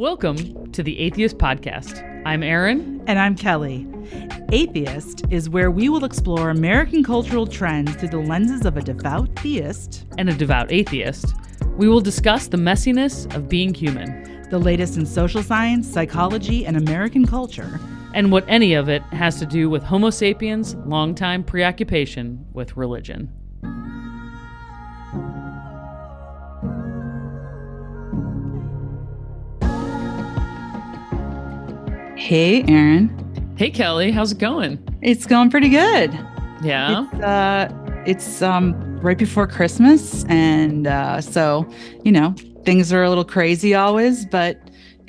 Welcome to the Atheist Podcast. I'm Erin. And I'm Kelley. Atheist is where we will explore American cultural trends through the lenses of a devout theist and a devout atheist. We will discuss the messiness of being human, the latest in social science, psychology, and American culture, and what any of it has to do with Homo sapiens' longtime preoccupation with religion. Hey, Erin. Hey, Kelley. How's it going? It's going pretty good. Yeah? It's right before Christmas, and so, things are a little crazy always, but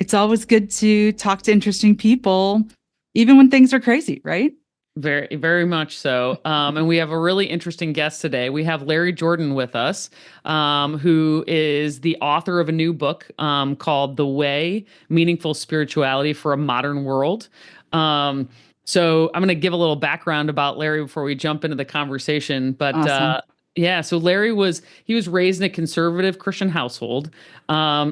it's always good to talk to interesting people, even when things are crazy, right? Very, very much so. And we have a really interesting guest today. We have Larry Jordan with us, who is the author of a new book called The Way: Meaningful Spirituality for a Modern World. So I'm going to give a little background about Larry before we jump into the conversation. But Awesome. so Larry was raised in a conservative Christian household.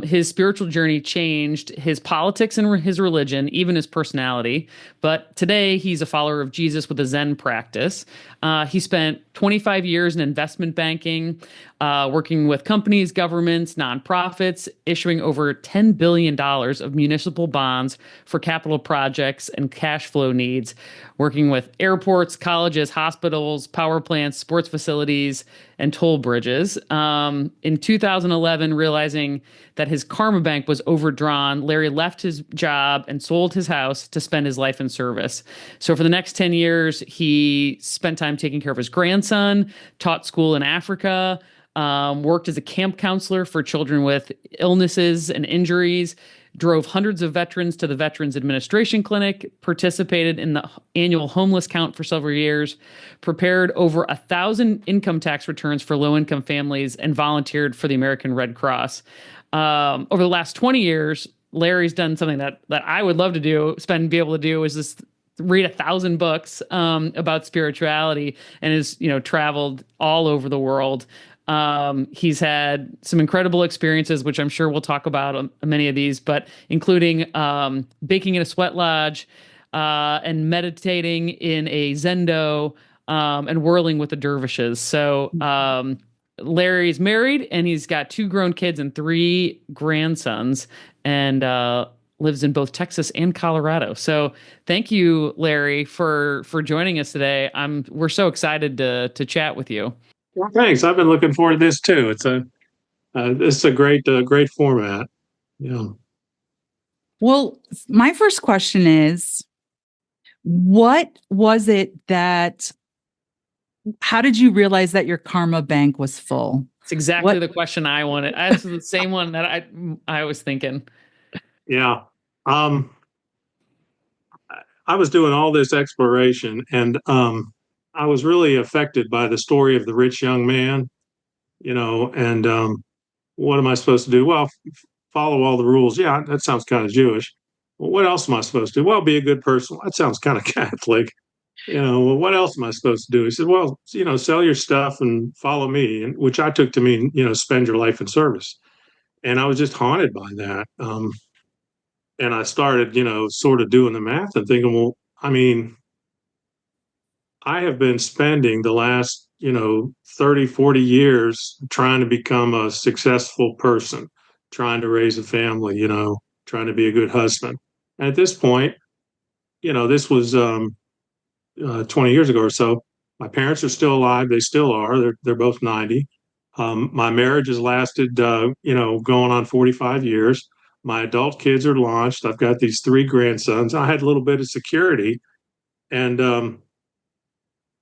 His spiritual journey changed his politics and his religion, even his personality. But today he's a follower of Jesus with a Zen practice. He spent 25 years in investment banking, working with companies, governments, nonprofits, issuing over $10 billion of municipal bonds for capital projects and cash flow needs, working with airports, colleges, hospitals, power plants, sports facilities, and toll bridges. In 2011, realizing that his karma bank was overdrawn, Larry left his job and sold his house to spend his life in service. So for the next 10 years, he spent time taking care of his grandson, taught school in Africa, worked as a camp counselor for children with illnesses and injuries, drove hundreds of veterans to the Veterans Administration Clinic, participated in the annual homeless count for several years, prepared over 1,000 income tax returns for low-income families, and volunteered for the American Red Cross. Over the last 20 years, Larry's done something that I would love to do, be able to do, is just read 1,000 books about spirituality, and has traveled all over the world. He's had some incredible experiences, which I'm sure we'll talk about on many of these, but including baking in a sweat lodge, and meditating in a zendo, and whirling with the dervishes. So Larry's married, and he's got 2 grown kids and 3 grandsons, and lives in both Texas and Colorado. So thank you, Larry, for joining us today. We're so excited to chat with you. Well, thanks. I've been looking forward to this too. It's a great format. Yeah. Well, my first question is, what was it how did you realize that your karma bank was full? It's exactly the question I wanted. That's the same one that I was thinking. Yeah. I was doing all this exploration, and I was really affected by the story of the rich young man, and what am I supposed to do? Well, follow all the rules. Yeah, that sounds kind of Jewish. Well, what else am I supposed to do? Well, be a good person. That sounds kind of Catholic. Well, what else am I supposed to do? He said, well, sell your stuff and follow me, and which I took to mean, spend your life in service. And I was just haunted by that. And I started, sort of doing the math and thinking, well, I mean, I have been spending the last, 30, 40 years trying to become a successful person, trying to raise a family, trying to be a good husband. And at this point, this was 20 years ago or so. My parents are still alive. They still are. They're both 90. My marriage has lasted, going on 45 years. My adult kids are launched. I've got these 3 grandsons. I had a little bit of security. And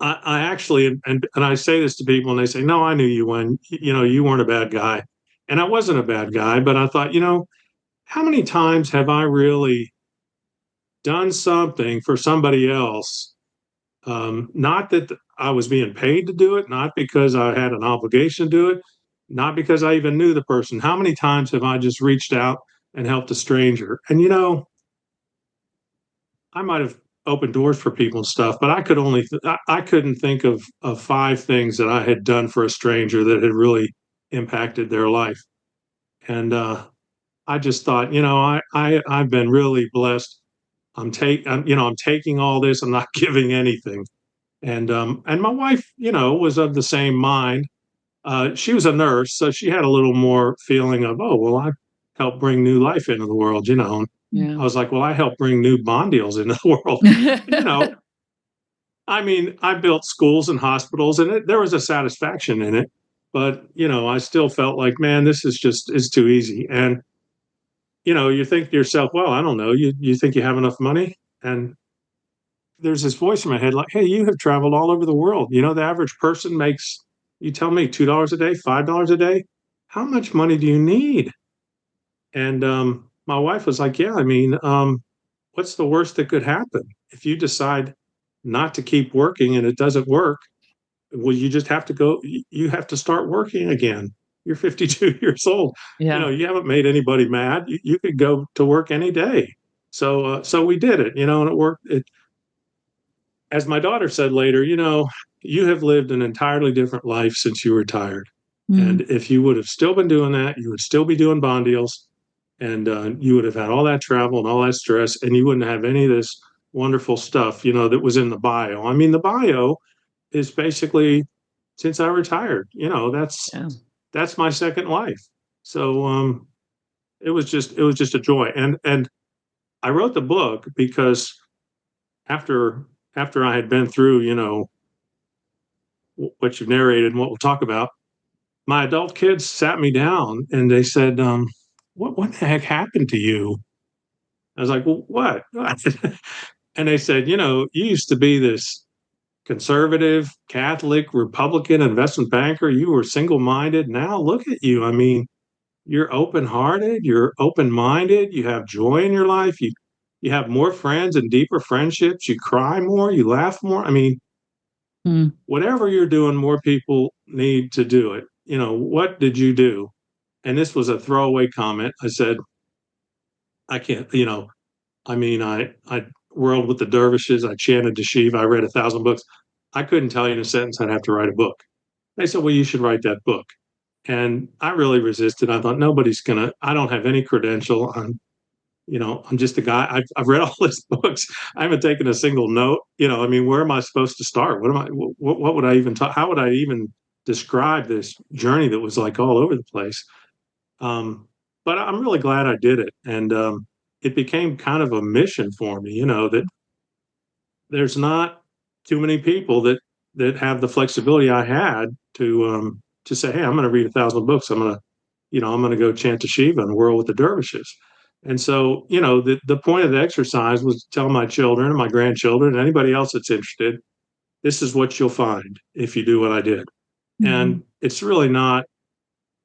I actually, and I say this to people, and they say, no, I knew you when, you weren't a bad guy. And I wasn't a bad guy, but I thought, how many times have I really done something for somebody else? Not that I was being paid to do it, not because I had an obligation to do it, not because I even knew the person. How many times have I just reached out and helped a stranger? And, I might have opened doors for people and stuff, but I couldn't think of 5 things that I had done for a stranger that had really impacted their life. And I just thought, I've been really blessed. I'm taking all this. I'm not giving anything. And my wife, was of the same mind. She was a nurse, so she had a little more feeling of, oh, well, I helped bring new life into the world. And Yeah. I was like, well, I helped bring new bond deals into the world. And, I mean, I built schools and hospitals, and there was a satisfaction in it. But I still felt like, man, this is too easy. And you think to yourself, well, I don't know, you think you have enough money, and there's this voice in my head like, hey, you have traveled all over the world. The average person makes, you tell me, $2 a day, $5 a day. How much money do you need? And my wife was like, yeah, I mean, what's the worst that could happen if you decide not to keep working and it doesn't work? Well, you just have to go, you have to start working again. You're 52 years old. Yeah. You haven't made anybody mad. You could go to work any day. So we did it, and it worked. As my daughter said later, you have lived an entirely different life since you retired. And if you would have still been doing that, you would still be doing bond deals, and you would have had all that travel and all that stress, and you wouldn't have any of this wonderful stuff, that was in the bio. I mean, the bio is basically since I retired. Yeah. That's my second life. So it was just a joy. And I wrote the book because after I had been through, what you've narrated and what we'll talk about, my adult kids sat me down and they said, what the heck happened to you? I was like, well, what? And they said, you used to be this conservative, Catholic, Republican investment banker. You were single-minded. Now look at you. I mean, you're open-hearted, you're open-minded, you have joy in your life, you have more friends and deeper friendships, you cry more, you laugh more. I mean, whatever you're doing, more people need to do it. What did you do? And this was a throwaway comment. I said, I can't, I mean, I whirled with the dervishes, I chanted to Shiva, I read 1,000 books. I couldn't tell you in a sentence I'd have to write a book. They said, well, you should write that book. And I really resisted. I thought I don't have any credential. I'm just a guy. I've read all these books. I haven't taken a single note. I mean, where am I supposed to start? What would I even talk? How would I even describe this journey that was like all over the place? But I'm really glad I did it. And it became kind of a mission for me, that there's not too many people that have the flexibility I had to say, hey, I'm going to read 1,000 books. I'm going to go chant to Shiva and whirl with the dervishes. And so, the point of the exercise was to tell my children and my grandchildren and anybody else that's interested, this is what you'll find if you do what I did. And it's really not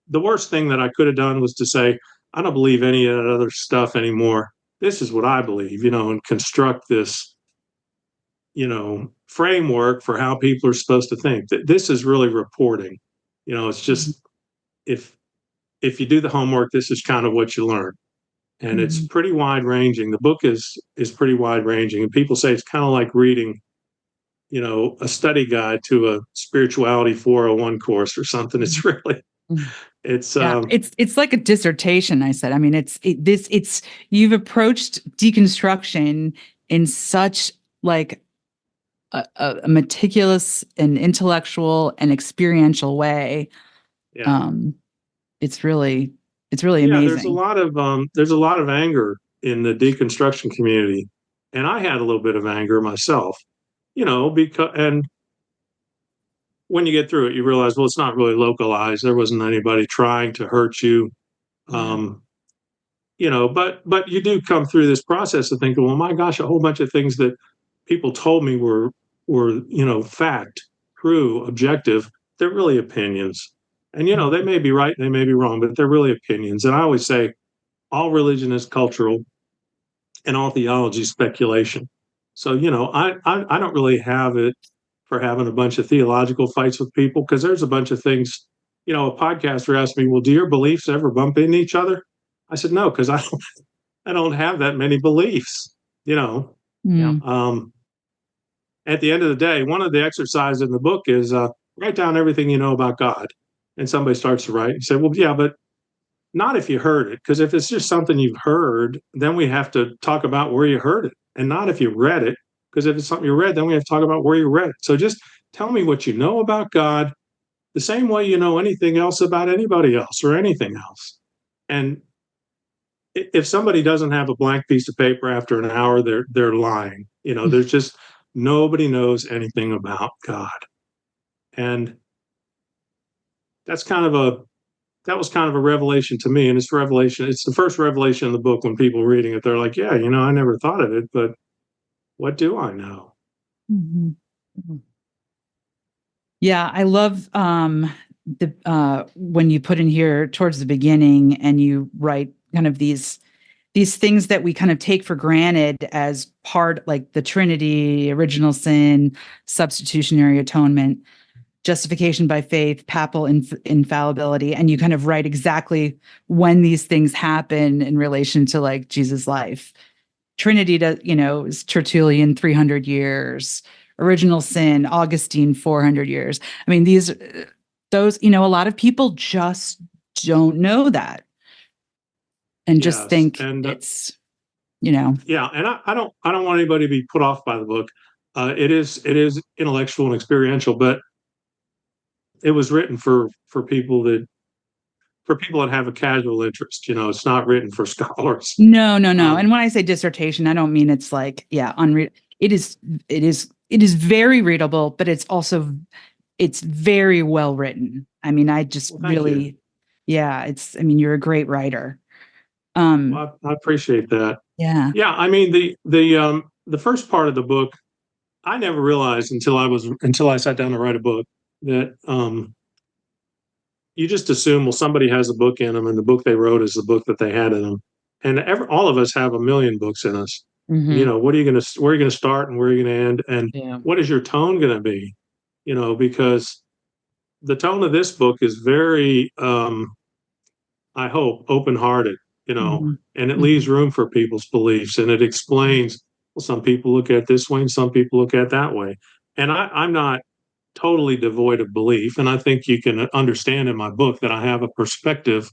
the worst thing that I could have done was to say, I don't believe any of that other stuff anymore. This is what I believe, and construct this, framework for how people are supposed to think. This is really reporting. It's just if you do the homework, this is kind of what you learn. And it's pretty wide ranging. The book is pretty wide ranging. And people say it's kind of like reading, a study guide to a spirituality 401 course or something. It's really it's it's like a dissertation. I said, I mean, it's you've approached deconstruction in such like a meticulous and intellectual and experiential way. yeah. It's really amazing. There's a lot of anger in the deconstruction community, and I had a little bit of anger myself, because when you get through it, you realize, well, it's not really localized. There wasn't anybody trying to hurt you. But you do come through this process of thinking, well, my gosh, a whole bunch of things that people told me were fact, true, objective. They're really opinions. And they may be right, they may be wrong, but they're really opinions. And I always say all religion is cultural and all theology is speculation. So, I don't really have it for having a bunch of theological fights with people, because there's a bunch of things. A podcaster asked me, well, do your beliefs ever bump into each other? I said, no, because I don't have that many beliefs, At the end of the day, one of the exercises in the book is write down everything you know about God. And somebody starts to write and say, well, yeah, but not if you heard it, because if it's just something you've heard, then we have to talk about where you heard it, and not if you read it, because if it's something you read, then we have to talk about where you read it. So just tell me what you know about God, the same way you know anything else about anybody else or anything else. And if somebody doesn't have a blank piece of paper after an hour, they're lying. There's just nobody knows anything about God, and that's kind of a that was kind of a revelation to me. And it's revelation. It's the first revelation in the book. When people reading it, they're like, "Yeah, I never thought of it, but what do I know?" Mhm. Yeah, I love the when you put in here towards the beginning and you write kind of these things that we kind of take for granted as part, like the Trinity, original sin, substitutionary atonement, justification by faith, papal infallibility, and you kind of write exactly when these things happen in relation to like Jesus' life. Trinity does, is Tertullian 300 years, original sin, Augustine 400 years. I mean, those, a lot of people just don't know that and just Yes, think and it's, yeah, and I don't want anybody to be put off by the book. It is intellectual and experiential, but it was written for people that have a casual interest. It's not written for scholars. no, no, no. And Um, when I say dissertation, I don't mean it's like, yeah, it is very readable, but it's very well written. I mean, I just well, thank you. really, yeah, I mean, you're a great writer. Well, I appreciate that. Yeah. Yeah, I mean the first part of the book, I never realized until I sat down to write a book that you just assume, well, somebody has a book in them, and the book they wrote is the book that they had in them. And all of us have a million books in us. Hmm. Where are you going to start and where are you going to end, and Yeah. what is your tone going to be? Because the tone of this book is very, I hope, open-hearted. Mhm. And it leaves Mhm. room for people's beliefs, and it explains. Well, some people look at it this way, and some people look at it that way. And I'm not totally devoid of belief, and I think you can understand in my book that I have a perspective,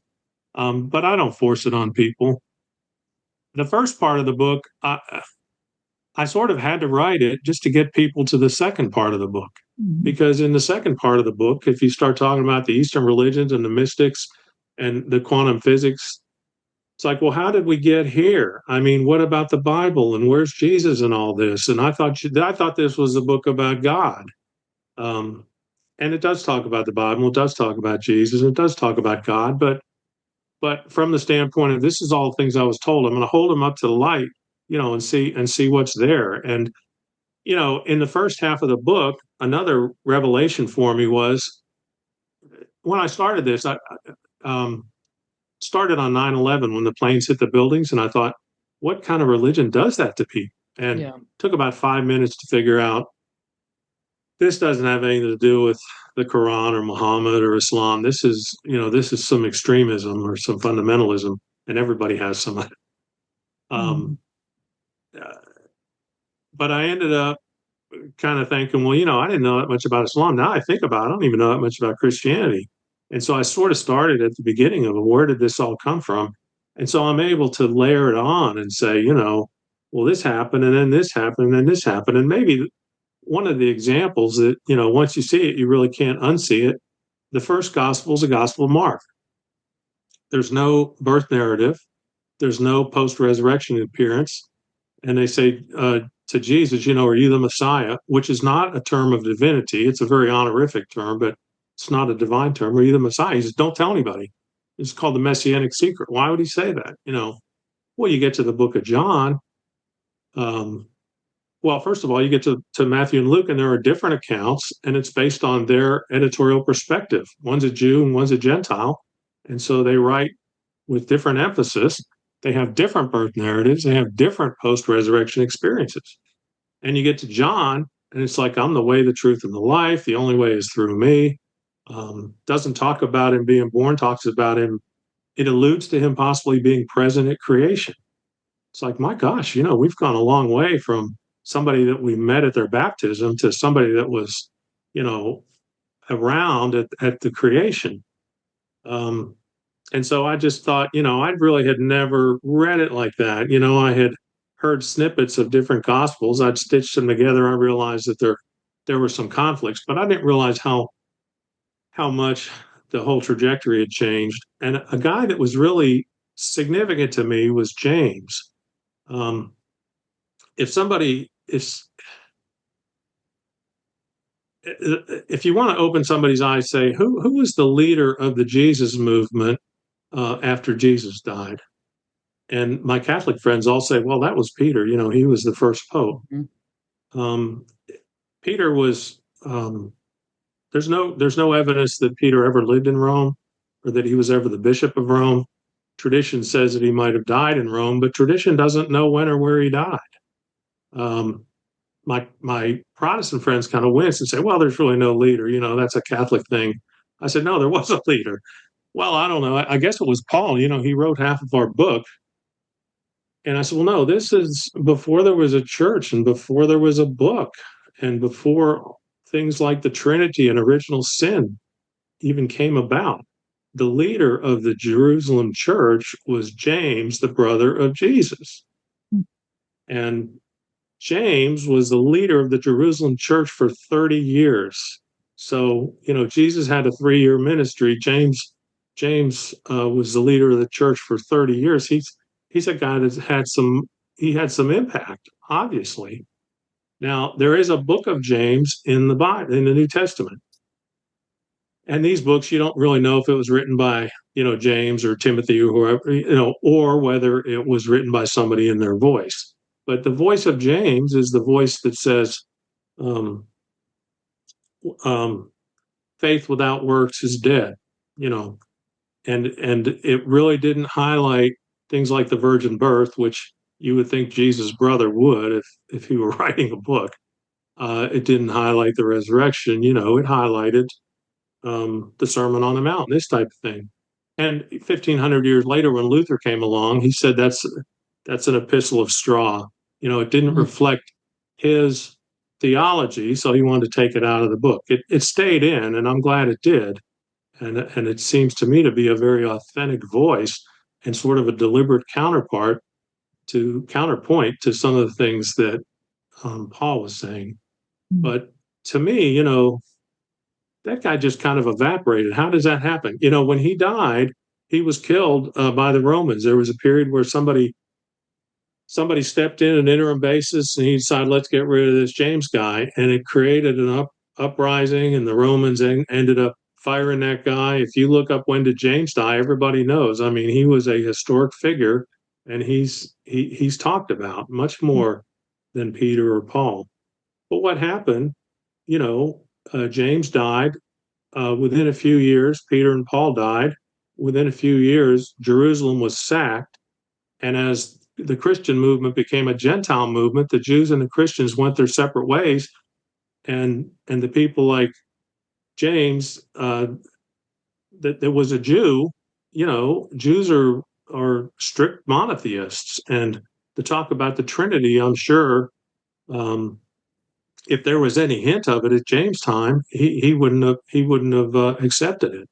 but I don't force it on people. The first part of the book, I sort of had to write it just to get people to the second part of the book. Mhm. Because in the second part of the book, if you start talking about the Eastern religions and the mystics and the quantum physics, it's like, well, how did we get here? I mean, what about the Bible and where's Jesus and all this? And I thought this was a book about God. Um, and it does talk about the Bible, it does talk about Jesus, it does talk about God, but from the standpoint of this is all things I was told. I'm going to hold them up to the light, and see what's there. And in the first half of the book, another revelation for me was when I started this. I started on 9/11 when the planes hit the buildings, and I thought, what kind of religion does that to people? And Yeah. took about 5 minutes to figure out this doesn't have anything to do with the Quran or Muhammad or Islam. This is some extremism or some fundamentalism, and everybody has some of it. Um, Mhm. uh, but I ended up kind of thinking, well, I didn't know that much about Islam. Now I think about it, I don't even know that much about Christianity. And so I sort of started at the beginning of it. Where did this all come from? And so I'm able to layer it on and say, well, this happened, and then this happened, and then this happened. And maybe one of the examples that, once you see it, you really can't unsee it. The first gospel is the Gospel of Mark. There's no birth narrative, there's no post resurrection appearance. And they say to Jesus, are you the Messiah? Which is not a term of divinity. It's a very honorific term, but it's not a divine term. Are you the Messiah? He says, don't tell anybody. It's called the messianic secret. Why would he say that? Well, you get to the book of John. Um, well, first of all, you get to Matthew and Luke, and there are different accounts, and it's based on their editorial perspective. One's a Jew and one's a Gentile. And so they write with different emphasis. They have different birth narratives. They have different post resurrection experiences. And you get to John, and it's like, I'm the way, the truth, and the life. The only way is through me. Doesn't talk about him being born, talks about him. It alludes to him possibly being present at creation. It's like, my gosh, we've gone a long way from somebody that we met at their baptism to somebody that was, you know, around at the creation. Um, And so I just thought, I really had never read it like that. I had heard snippets of different gospels. I'd stitched them together. I realized that there were some conflicts, but I didn't realize how much the whole trajectory had changed. And a guy that was really significant to me was James. Um, if somebody is if you want to open somebody's eyes, say who was the leader of the Jesus movement after Jesus died? And my Catholic friends all say, well, that was Peter. He was the first pope. Um, Peter was. There's no evidence that Peter ever lived in Rome, or that he was ever the bishop of Rome. Tradition says that he might have died in Rome, but tradition doesn't know when or where he died. Um, my Protestant friends kind of wince and say, well, there's really no leader. That's a Catholic thing. I said, no, there was a leader. Well, I don't know. I guess it was Paul. He wrote half of our book. And I said, well, no, this is before there was a church and before there was a book and before things like the Trinity and original sin even came about. The leader of the Jerusalem church was James, the brother of Jesus. And James was the leader of the Jerusalem church for 30 years. So, Jesus had a 3-year ministry. James was the leader of the church for 30 years. He's a guy that had some impact, obviously. Now, there is a book of James in the Bible, in the New Testament. And these books, you don't really know if it was written by, James or Timothy or whoever, or whether it was written by somebody in their voice. But the voice of James is the voice that says, um, faith without works is dead, and it really didn't highlight things like the virgin birth, which you would think Jesus' brother would if he were writing a book. It didn't highlight the resurrection. It highlighted the Sermon on the Mount, this type of thing. And 1,500 years later, when Luther came along, he said that's an epistle of straw. It didn't reflect his theology, so he wanted to take it out of the book. It stayed in, and I'm glad it did. And it seems to me to be a very authentic voice and sort of a deliberate counterpoint to some of the things that Paul was saying. But to me, that guy just kind of evaporated. How does that happen? When he died, he was killed by the Romans. There was a period where somebody stepped in an interim basis, and he decided, let's get rid of this James guy, and it created an uprising, and the Romans ended up firing that guy. If you look up when did James die, everybody knows. I mean, he was a historic figure, and he's talked about much more than Peter or Paul. But what happened? James died. Within a few years, Peter and Paul died. Within a few years, Jerusalem was sacked. And as the Christian movement became a Gentile movement, the Jews and the Christians went their separate ways. And the people like James, that was a Jew, Jews are strict monotheists. And to talk about the Trinity, I'm sure if there was any hint of it at James' time, he wouldn't have accepted it.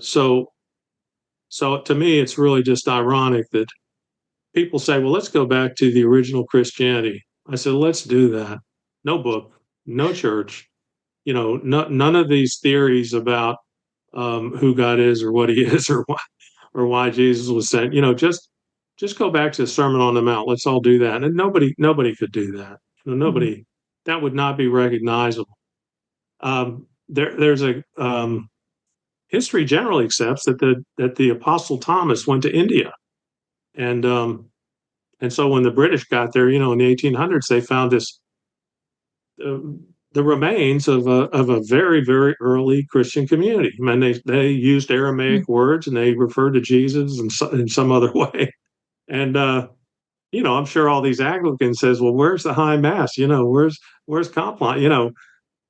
So to me, it's really just ironic that people say, well, let's go back to the original Christianity. I said, let's do that. No book, no church, none of these theories about who God is or what he is or why Jesus was sent. Just go back to the Sermon on the Mount. Let's all do that. And nobody could do that. Nobody. That would not be recognizable. There's a history generally accepts that the Apostle Thomas went to India, and so when the British got there, in the 1800s, they found the remains of a very, very early Christian community. I mean, they used Aramaic words, and they referred to Jesus in some other way, and I'm sure all these Anglicans says, well, where's the high mass? Where's Compline?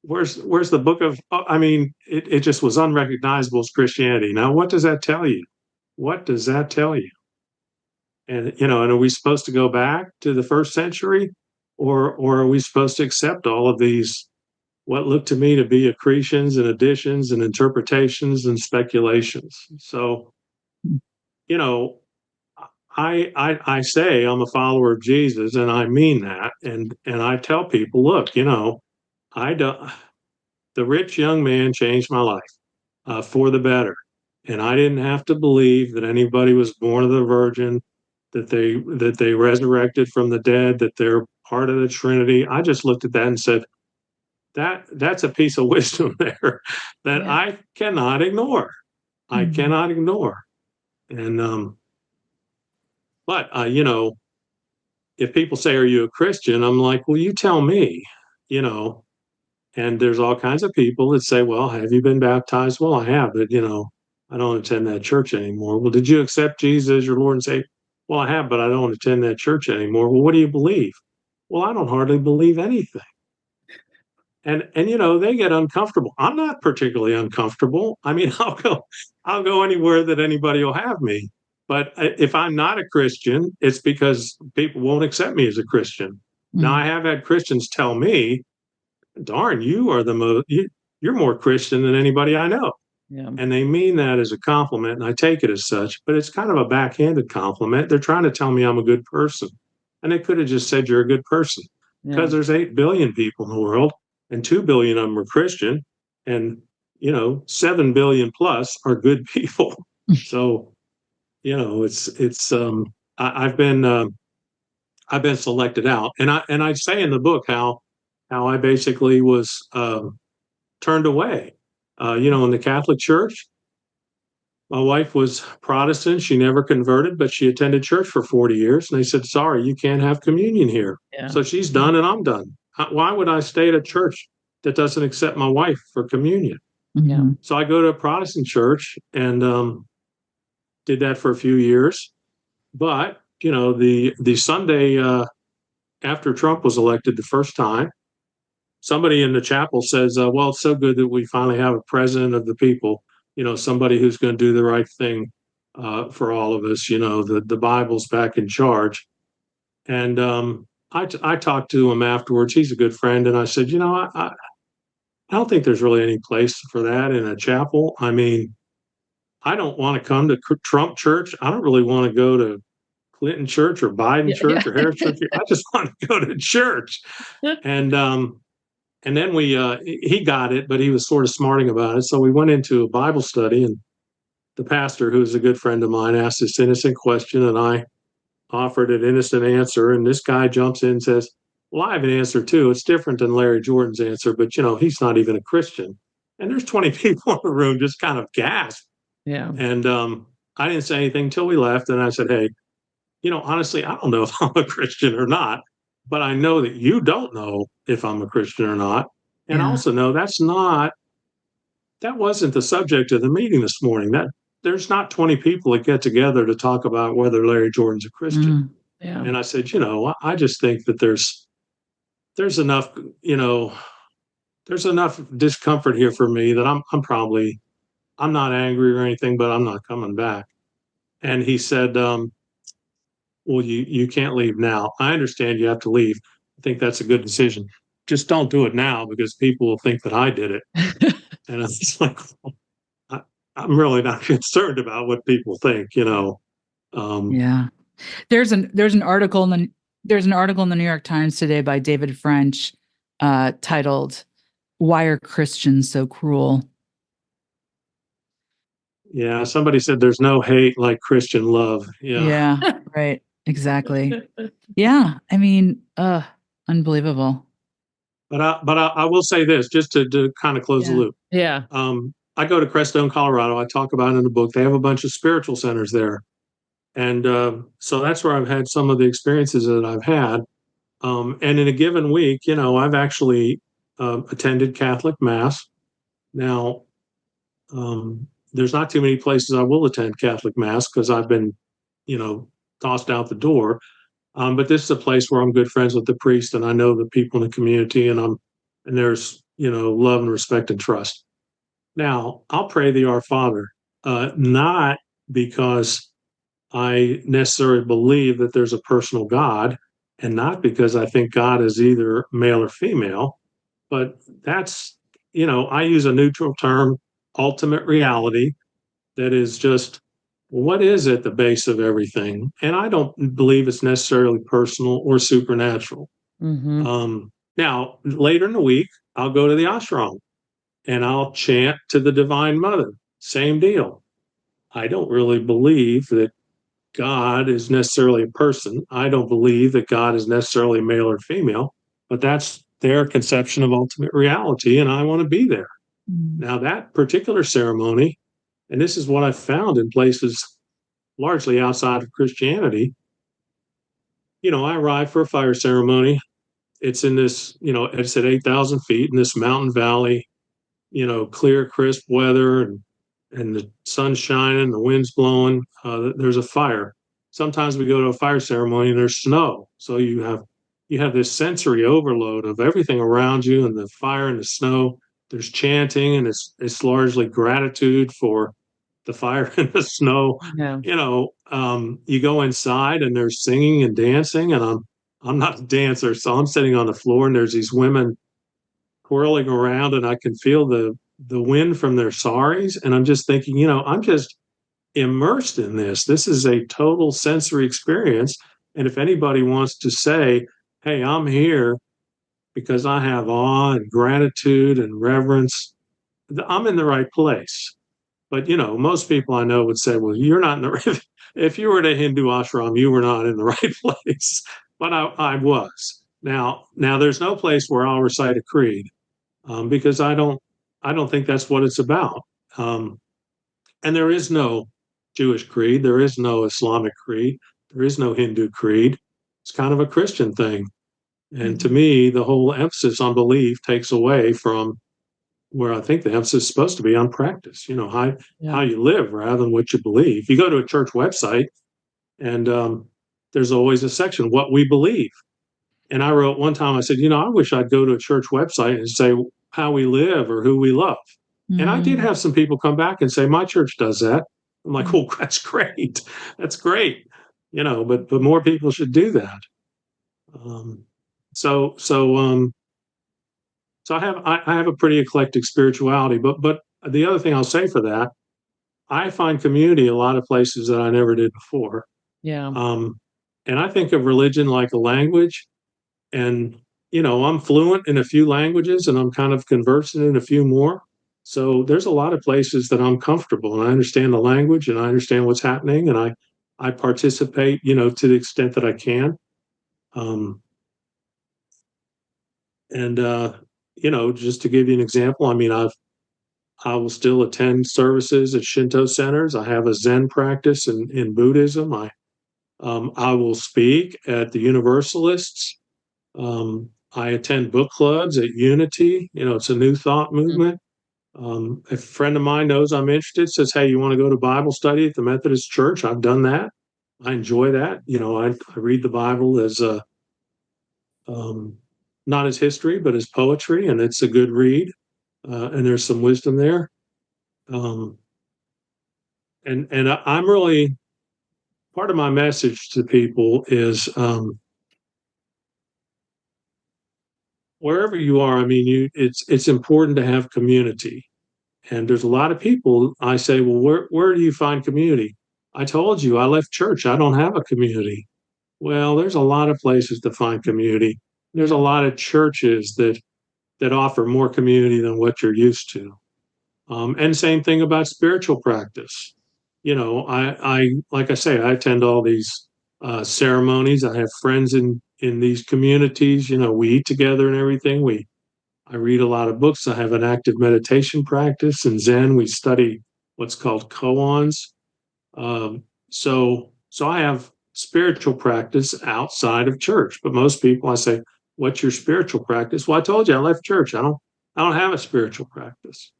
Where's the book of, I mean, it just was unrecognizable as Christianity. Now, what does that tell you? What does that tell you? And, and are we supposed to go back to the first century, or are we supposed to accept all of these, what look to me to be accretions and additions and interpretations and speculations? So you know, I say I'm a follower of Jesus, and I mean that, and I tell people, look, I don't. The rich young man changed my life for the better, and I didn't have to believe that anybody was born of the Virgin, that they resurrected from the dead, that they're part of the Trinity. I just looked at that and said, that's a piece of wisdom there that Yeah. I cannot ignore. I Mhm. cannot ignore. And but if people say, "Are you a Christian?" I'm like, "Well, you tell me." You know, and there's all kinds of people that say, "Well, have you been baptized?" Well, I have, but I don't attend that church anymore. Well, did you accept Jesus as your Lord and Savior? Well, I have, but I don't attend that church anymore. Well, what do you believe? Well, I don't hardly believe anything. And they get uncomfortable. I'm not particularly uncomfortable. I mean, I'll go anywhere that anybody will have me. But if I'm not a Christian, it's because people won't accept me as a Christian. Now, Mm. I have had Christians tell me, "Darn, you're more Christian than anybody I know." Yeah. And they mean that as a compliment, and I take it as such, but it's kind of a backhanded compliment. They're trying to tell me I'm a good person. And they could have just said you're a good person, Yeah. because there's 8 billion people in the world, and 2 billion of them are Christian, and 7 billion plus are good people. So, it's I've been selected out, and I say in the book how I basically was turned away. In the Catholic Church, my wife was Protestant. She never converted, but she attended church for 40 years. And they said, "Sorry, you can't have communion here." Yeah. So she's done and I'm done. Why would I stay at a church that doesn't accept my wife for communion? Yeah. Mhm. So I go to a Protestant church and did that for a few years. But, the Sunday after Trump was elected the first time, somebody in the chapel says, "Well, it's so good that we finally have a president of the people, somebody who's going to do the right thing for all of us. The Bible's back in charge." And I talked to him afterwards. He's a good friend, and I said, I don't think there's really any place for that in a chapel. I mean, I don't want to come to Trump church. I don't really want to go to Clinton church or Biden Yeah. Yeah. church or Harris church. I just want to go to church. And then he got it, but he was sort of smarting about it. So we went into a Bible study, and the pastor, who's a good friend of mine, asked this innocent question, and I offered an innocent answer. And this guy jumps in and says, "Well, I have an answer too. It's different than Larry Jordan's answer, but he's not even a Christian." And there's 20 people in the room just kind of gasped. Yeah. And I didn't say anything until we left. And I said, "Hey, honestly, I don't know if I'm a Christian or not, but I know that you don't know if I'm a Christian or not. And I Yeah. also know that wasn't the subject of the meeting this morning. That there's not 20 people that get together to talk about whether Larry Jordan's a Christian." Mm. Yeah. And I said, I just think that there's enough, there's enough discomfort here for me that I'm not angry or anything, but I'm not coming back. And he said, "Well, you can't leave now. I understand you have to leave. I think that's a good decision. Just don't do it now because people will think that I did it." And I was like, I, I'm really not concerned about what people think. Um, Yeah. There's an article in the New York Times today by David French, titled "Why Are Christians So Cruel?" yeah, somebody said there's no hate like Christian love. Yeah. Yeah, right. Exactly. Yeah. I mean, unbelievable. But I will say this just to kind of close the Yeah. loop. Yeah. I go to Crestone, Colorado. I talk about it in the book. They have a bunch of spiritual centers there. And so that's where I've had some of the experiences that I've had. And in a given week, I've actually attended Catholic Mass. Now, there's not too many places I will attend Catholic Mass because I've been, tossed out the door. But this is a place where I'm good friends with the priest, and I know the people in the community, and there's love and respect and trust. Now, I'll pray the Our Father, not because I necessarily believe that there's a personal God, and not because I think God is either male or female, but I use a neutral term, ultimate reality, that is just what is at the base of everything? And I don't believe it's necessarily personal or supernatural. Mm-hmm. Now, later in the week, I'll go to the ashram and I'll chant to the Divine Mother. Same deal. I don't really believe that God is necessarily a person. I don't believe that God is necessarily male or female, but that's their conception of ultimate reality, and I want to be there. Mm. Now, that particular ceremony, and this is what I found in places largely outside of Christianity, I arrived for a fire ceremony. It's in this, it's at 8,000 feet in this mountain valley, clear, crisp weather, and the sun's shining, the wind's blowing. There's a fire. Sometimes we go to a fire ceremony and there's snow, so you have this sensory overload of everything around you and the fire and the snow. There's chanting, and it's largely gratitude for the fire and the snow. Yeah. You go inside and there's singing and dancing, and I'm not a dancer, so I'm sitting on the floor and there's these women whirling around, and I can feel the wind from their saris, and I'm just thinking, I'm just immersed in this. This is a total sensory experience, and if anybody wants to say, "Hey, I'm here because I have awe and gratitude and reverence," I'm in the right place. But most people I know would say, "Well, you're not in the." If you were at a Hindu ashram, you were not in the right place. But I was. Now, there's no place where I'll recite a creed, because I don't think that's what it's about. Um, and there is no Jewish creed, there is no Islamic creed, there is no Hindu creed. It's kind of a Christian thing. And to Mhm. me, the whole emphasis on belief takes away from where I think the emphasis is supposed to be on practice. How Yeah. you live rather than what you believe. You go to a church website, and there's always a section what we believe. And I wrote one time, I said, I wish I'd go to a church website and say how we live or who we love. And I did Mhm. have some people come back and say, my church does that. I'm like, Mhm. well, that's great. That's great. But more people should do that. Um, so, so, um, so I have a pretty eclectic spirituality, but the other thing I'll say for that, I find community a lot of places that I never did before. Yeah. Um, and I think of religion like a language. And I'm fluent in a few languages, and I'm kind of conversing in a few more. So there's a lot of places that I'm comfortable, and I understand the language, and I understand what's happening, and I participate, to the extent that I can. um, and just to give you an example, I mean, I will still attend services at Shinto centers. I have a Zen practice in Buddhism. I will speak at the Universalists. I attend book clubs at Unity. It's a new thought Mm. movement. If a friend of mine knows I'm interested, says, "Hey, you want to go to Bible study at the Methodist Church?" I've done that. I enjoy that. I read the Bible as um, not as history, but as poetry, and it's a good read. And there's some wisdom there. Um, and I'm really part of my message to people is, wherever you are. I mean, it's important to have community. And there's a lot of people I say, well, where do you find community? I told you I left church. I don't have a community. Well, there's a lot of places to find community. There's a Yeah. lot of churches that offer more community than what you're used to. And same thing about spiritual practice. I like I say, I attend all these ceremonies. I have friends in these communities. We eat together and everything. I read a lot of books. I have an active meditation practice. In Zen, we study what's called koans. So I have spiritual practice outside of church. But most people, I say, "What's your spiritual practice?" Well, I told you I left church. I don't have a spiritual practice,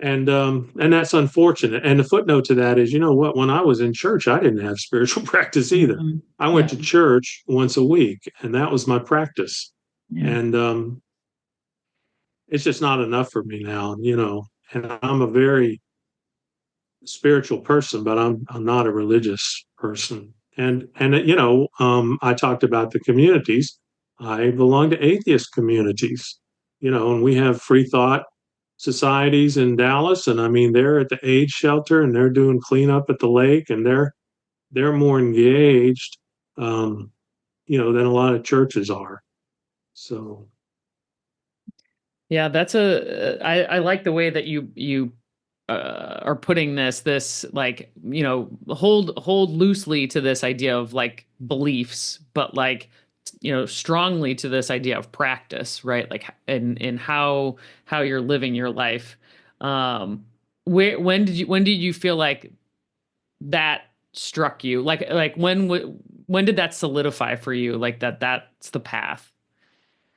and that's unfortunate. And the footnote to that is, you know what? When I was in church, I didn't have spiritual practice either. Mhm. I went Yeah. to church once a week, and that was my practice. Yeah. And it's just not enough for me now, and I'm a very spiritual person, but I'm not a religious person. And I talked about the communities. I belong to atheist communities, and we have free thought societies in Dallas, and I mean they're at the AIDS shelter and they're doing cleanup at the lake, and they're more engaged, than a lot of churches are. So Yeah, I like the way that you are putting this like, hold loosely to this idea of like beliefs, but like, strongly to this idea of practice, right? Like in how you're living your life. When did you feel like that struck you? Like when did that solidify for you? Like that's the path.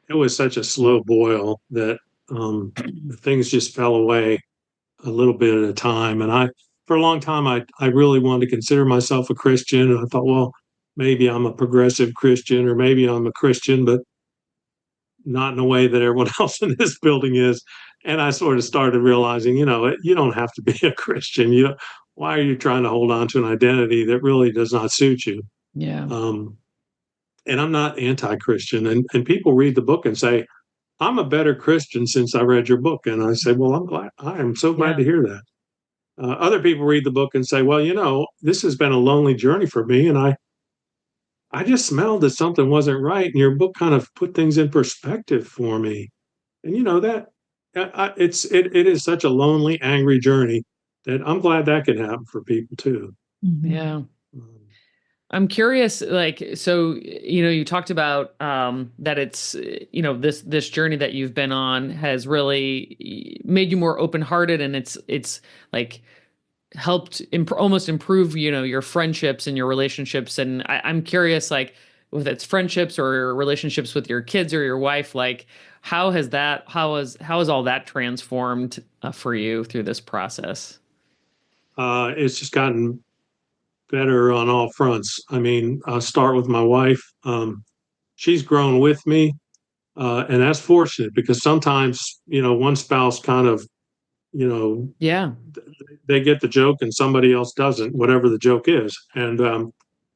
it was such a slow boil that um, things just fell away a little bit at a time. And for a long time, I really wanted to consider myself a Christian. And I thought, well, maybe I'm a progressive Christian or maybe I'm a Christian, but not in a way that everyone else in this building is. And I sort of started realizing, you don't have to be a Christian. Why are you trying to hold on to an identity that really does not suit you? Yeah. Um, and I'm not anti-Christian. And people read the book and say, I'm a better Christian since I read your book. And I say, well, I am so glad to hear that. Other people read the book and say, well, this has been a lonely journey for me. And I just smelled that something wasn't right. And your book kind of put things in perspective for me. And that it is such a lonely, angry journey that I'm glad that can happen for people too. Yeah. Um, I'm curious, like, so, you talked about that it's, this journey that you've been on has really made you more open-hearted, and it's like helped almost improve, your friendships and your relationships. And I'm curious, like, whether it's friendships or relationships with your kids or your wife, like, how has all that transformed for you through this process? it's just gotten better on all fronts. I mean, I'll start with my wife. She's grown with me, and that's fortunate because sometimes, one spouse kind of, you know, Yeah. they get the joke and somebody else doesn't, whatever the joke is. And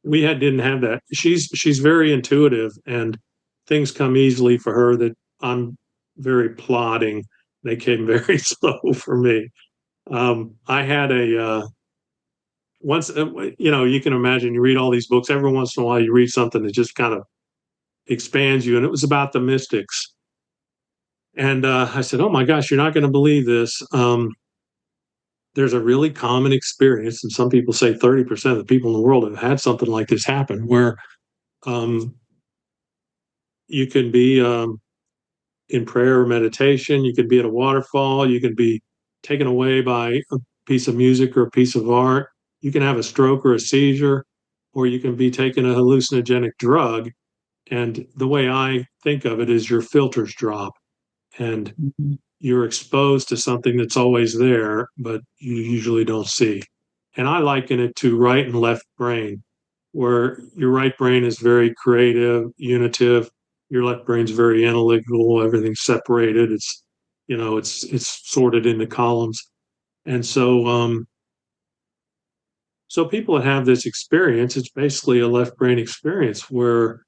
didn't have that. She's very intuitive, and things come easily for her that I'm very plodding. They came very slow for me. I had a once you can imagine, you read all these books, every once in a while you read something that just kind of expands you, and it was about the mystics. And I said, oh my gosh, you're not going to believe this. There's a really common experience, and some people say 30% of the people in the world have had something like this happen, where um, you can be in prayer or meditation, you can be at a waterfall, you can be taken away by a piece of music or a piece of art, you can have a stroke or a seizure, or you can be taking a hallucinogenic drug. And the way I think of it is your filters drop, and Mhm. you're exposed to something that's always there, but you usually don't see. And I liken it to right and left brain, where your right brain is very creative, unitive, your left brain's very analytical, everything's separated. It's sorted into columns. And so people that have this experience, it's basically a left brain experience where,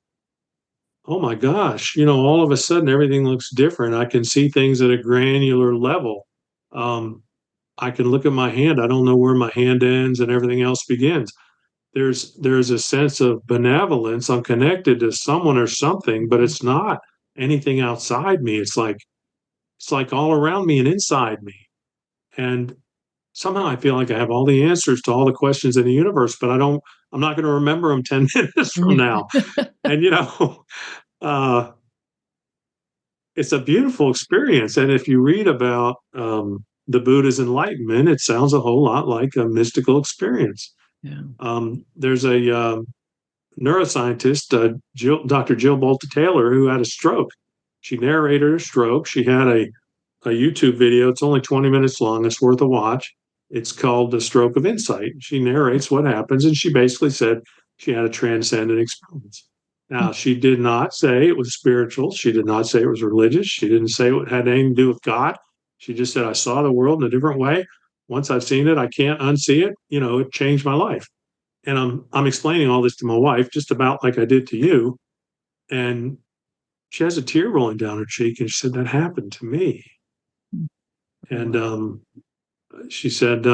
oh my gosh, all of a sudden everything looks different. I can see things at a granular level. Um, I can look at my hand. I don't know where my hand ends and everything else begins. There's a sense of benevolence. I'm connected to someone or something, but it's not anything outside me. It's like all around me and inside me. And somehow I feel like I have all the answers to all the questions in the universe, but I'm not going to remember them 10 minutes from now. And uh, it's a beautiful experience. And if you read about the Buddha's enlightenment, it sounds a whole lot like a mystical experience. Yeah. There's a neuroscientist, Dr. Jill Bolte Taylor, who had a stroke. She narrated her stroke. She had a YouTube video. It's only 20 minutes long. It's worth a watch. It's called The Stroke of Insight. She narrates what happens, and she basically said she had a transcendent experience. Now, she did not say it was spiritual. She did not say it was religious. She didn't say it had anything to do with God. She just said, I saw the world in a different way. Once I've seen it, I can't unsee it. It changed my life. And I'm explaining all this to my wife, just about like I did to you. And she has a tear rolling down her cheek, and she said, that happened to me. And she said,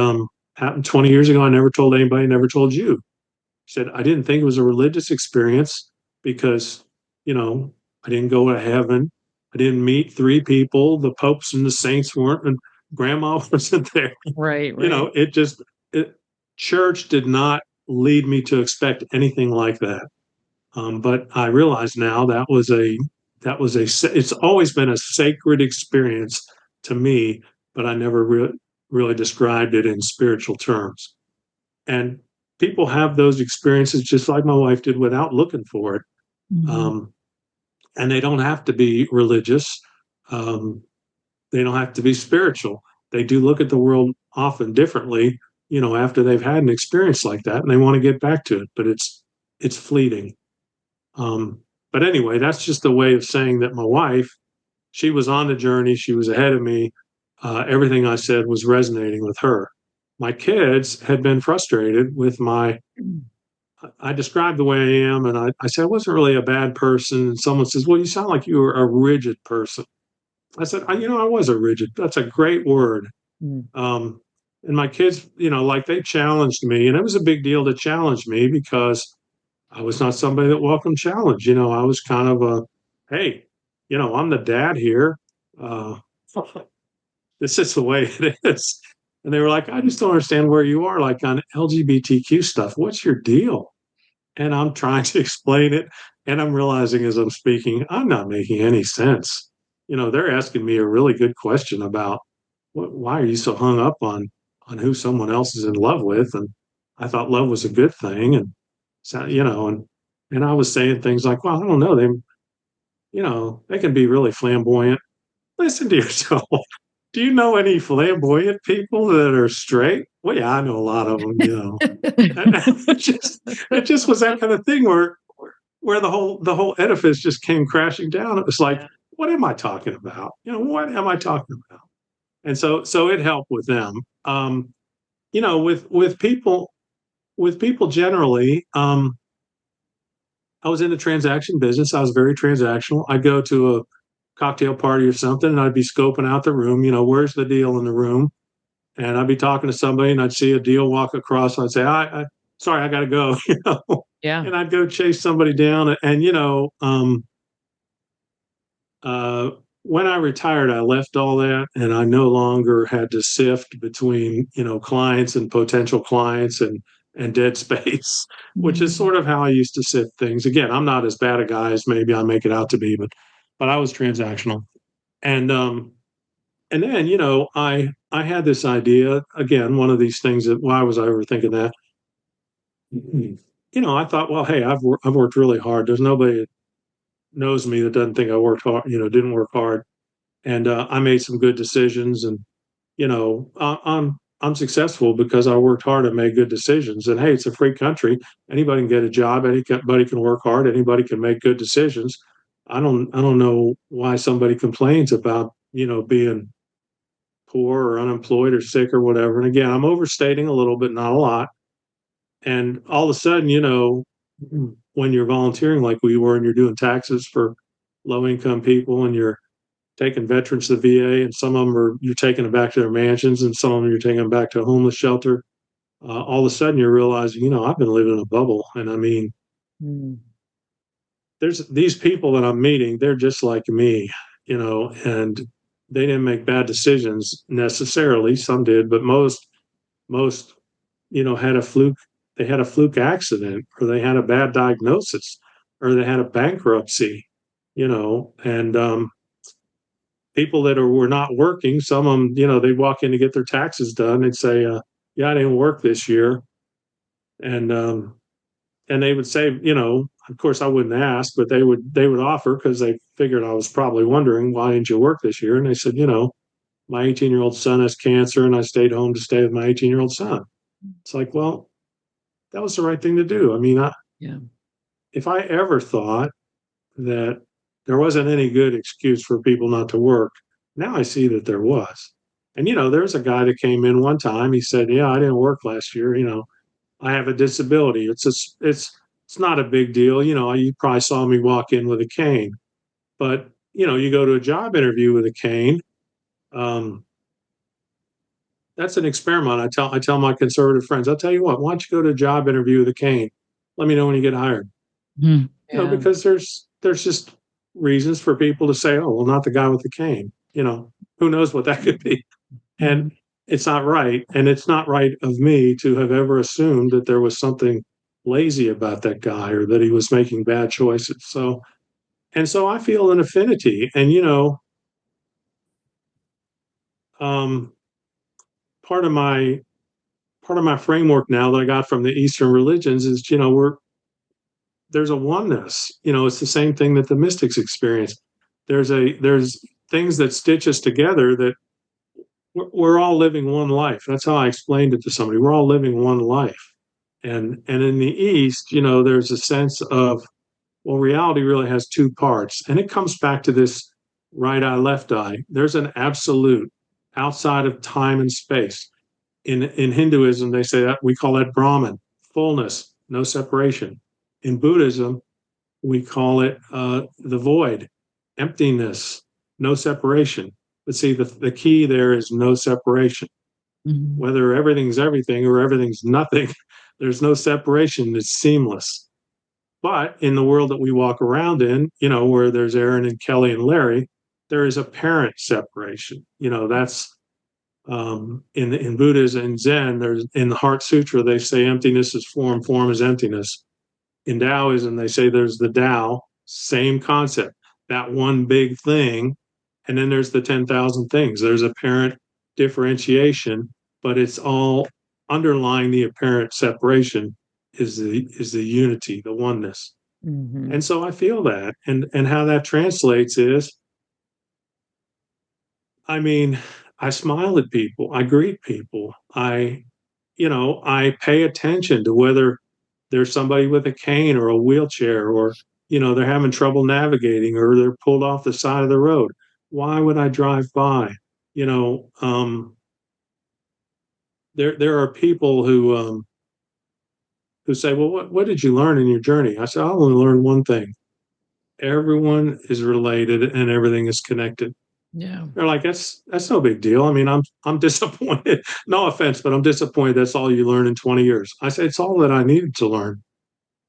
happened 20 years ago. I never told anybody, never told you. She said, I didn't think it was a religious experience because, I didn't go to heaven. I didn't meet three people. The popes and the saints weren't, and grandma wasn't there. Right, It just, church did not lead me to expect anything like that. But I realize now it's always been a sacred experience to me, but I never really described it in spiritual terms. And people have those experiences just like my wife did without looking for it. And they don't have to be religious. They don't have to be spiritual. They do look at the world often differently, after they've had an experience like that, and they want to get back to it, but it's fleeting. But anyway, that's just a way of saying that my wife, she was on the journey. She was ahead of me. Everything I said was resonating with her. My kids had been frustrated with I described the way I am, and I said I wasn't really a bad person. And someone says, well, you sound like you were a rigid person. I said, I was a rigid. That's a great word. And my kids, like they challenged me, and it was a big deal to challenge me because I was not somebody that welcomed challenge. I was kind of hey, I'm the dad here. This is the way it is. And they were like, I just don't understand where you are, like on LGBTQ stuff. What's your deal? And I'm trying to explain it. And I'm realizing as I'm speaking, I'm not making any sense. They're asking me a really good question about why are you so hung up on who someone else is in love with? And I thought love was a good thing. And so, and I was saying things like, well, I don't know. They can be really flamboyant. Listen to yourself. Do you know any flamboyant people that are straight? Well, yeah, I know a lot of them, it just was that kind of thing where the whole edifice just came crashing down. It was like, what am I talking about? What am I talking about? And so it helped with them. With people generally, I was in the transaction business. I was very transactional. I'd go to a cocktail party or something, and I'd be scoping out the room. Where's the deal in the room? And I'd be talking to somebody, and I'd see a deal walk across. And I'd say, sorry, I got to go. Yeah. And I'd go chase somebody down. And when I retired, I left all that, and I no longer had to sift between clients and potential clients and dead space, which is sort of how I used to sift things. Again, I'm not as bad a guy as maybe I make it out to be, but I was transactional. And then I had this idea again, one of these things that why was I overthinking that? I thought, well, hey, I've worked really hard. There's nobody that knows me that doesn't think I worked hard, didn't work hard, and I made some good decisions, and I'm successful because I worked hard and made good decisions. And hey, it's a free country. Anybody can get a job. Anybody can work hard. Anybody can make good decisions. I don't know why somebody complains about being poor or unemployed or sick or whatever. And again, I'm overstating a little bit, not a lot. And all of a sudden, when you're volunteering like we were, and you're doing taxes for low income people, and you're taking veterans to the VA, and some of them you're taking them back to their mansions, and some of them you're taking them back to a homeless shelter. All of a sudden, you're realizing, I've been living in a bubble, and I mean, there's these people that I'm meeting, they're just like me, and they didn't make bad decisions necessarily. Some did, but most, had a fluke. They had a fluke accident, or they had a bad diagnosis, or they had a bankruptcy, and people that were not working, some of them, they'd walk in to get their taxes done. They'd say, yeah, I didn't work this year. And they would say, of course I wouldn't ask, but they would offer, because they figured I was probably wondering, why didn't you work this year? And they said, my 18-year-old son has cancer, and I stayed home to stay with my 18-year-old son. It's like, well, that was the right thing to do. I mean, if I ever thought that there wasn't any good excuse for people not to work, now I see that there was. And there's a guy that came in one time. He said, yeah, I didn't work last year. I have a disability. It's not a big deal. You probably saw me walk in with a cane, but you go to a job interview with a cane. that's an experiment. I tell my conservative friends, I'll tell you what, why don't you go to a job interview with a cane? Let me know when you get hired. Mhm. Yeah. Because there's just reasons for people to say, oh, well, not the guy with the cane. Who knows what that could be? And Mhm. it's not right. And it's not right of me to have ever assumed that there was something lazy about that guy or that he was making bad choices. So I feel an affinity. And, um, part of my part of my framework now that I got from the Eastern religions is, there's a oneness. It's the same thing that the mystics experience. There's things that stitch us together, that we're all living one life. That's how I explained it to somebody. We're all living one life. And in the East, there's a sense of, well, reality really has two parts. And it comes back to this right eye, left eye. There's an absolute outside of time and space. In Hinduism, they say that we call that Brahman, fullness, no separation. In Buddhism, we call it the void, emptiness, no separation. But see, the key there is no separation. Mhm. Whether everything's everything or everything's nothing, there's no separation. It's seamless. But in the world that we walk around in, where there's Erin and Kelley and Larry, there is apparent separation. That's in Buddhism and Zen. There's in the Heart Sutra they say emptiness is form, form is emptiness. In Taoism, they say there's the Tao, same concept, that one big thing. And then there's the 10,000 things. There's apparent differentiation, but it's all underlying the apparent separation is the unity, the oneness. Mm-hmm. And so I feel that. And how that translates is, I mean, I smile at people, I greet people, I pay attention to whether there's somebody with a cane or a wheelchair, or they're having trouble navigating, or they're pulled off the side of the road. Why would I drive by? You know, there are people who say, "Well, what did you learn in your journey?" I said, "I only learned one thing: everyone is related and everything is connected." Yeah. They're like, "That's no big deal." I mean, I'm disappointed. No offense, but I'm disappointed. That's all you learn in 20 years. I said, "It's all that I needed to learn."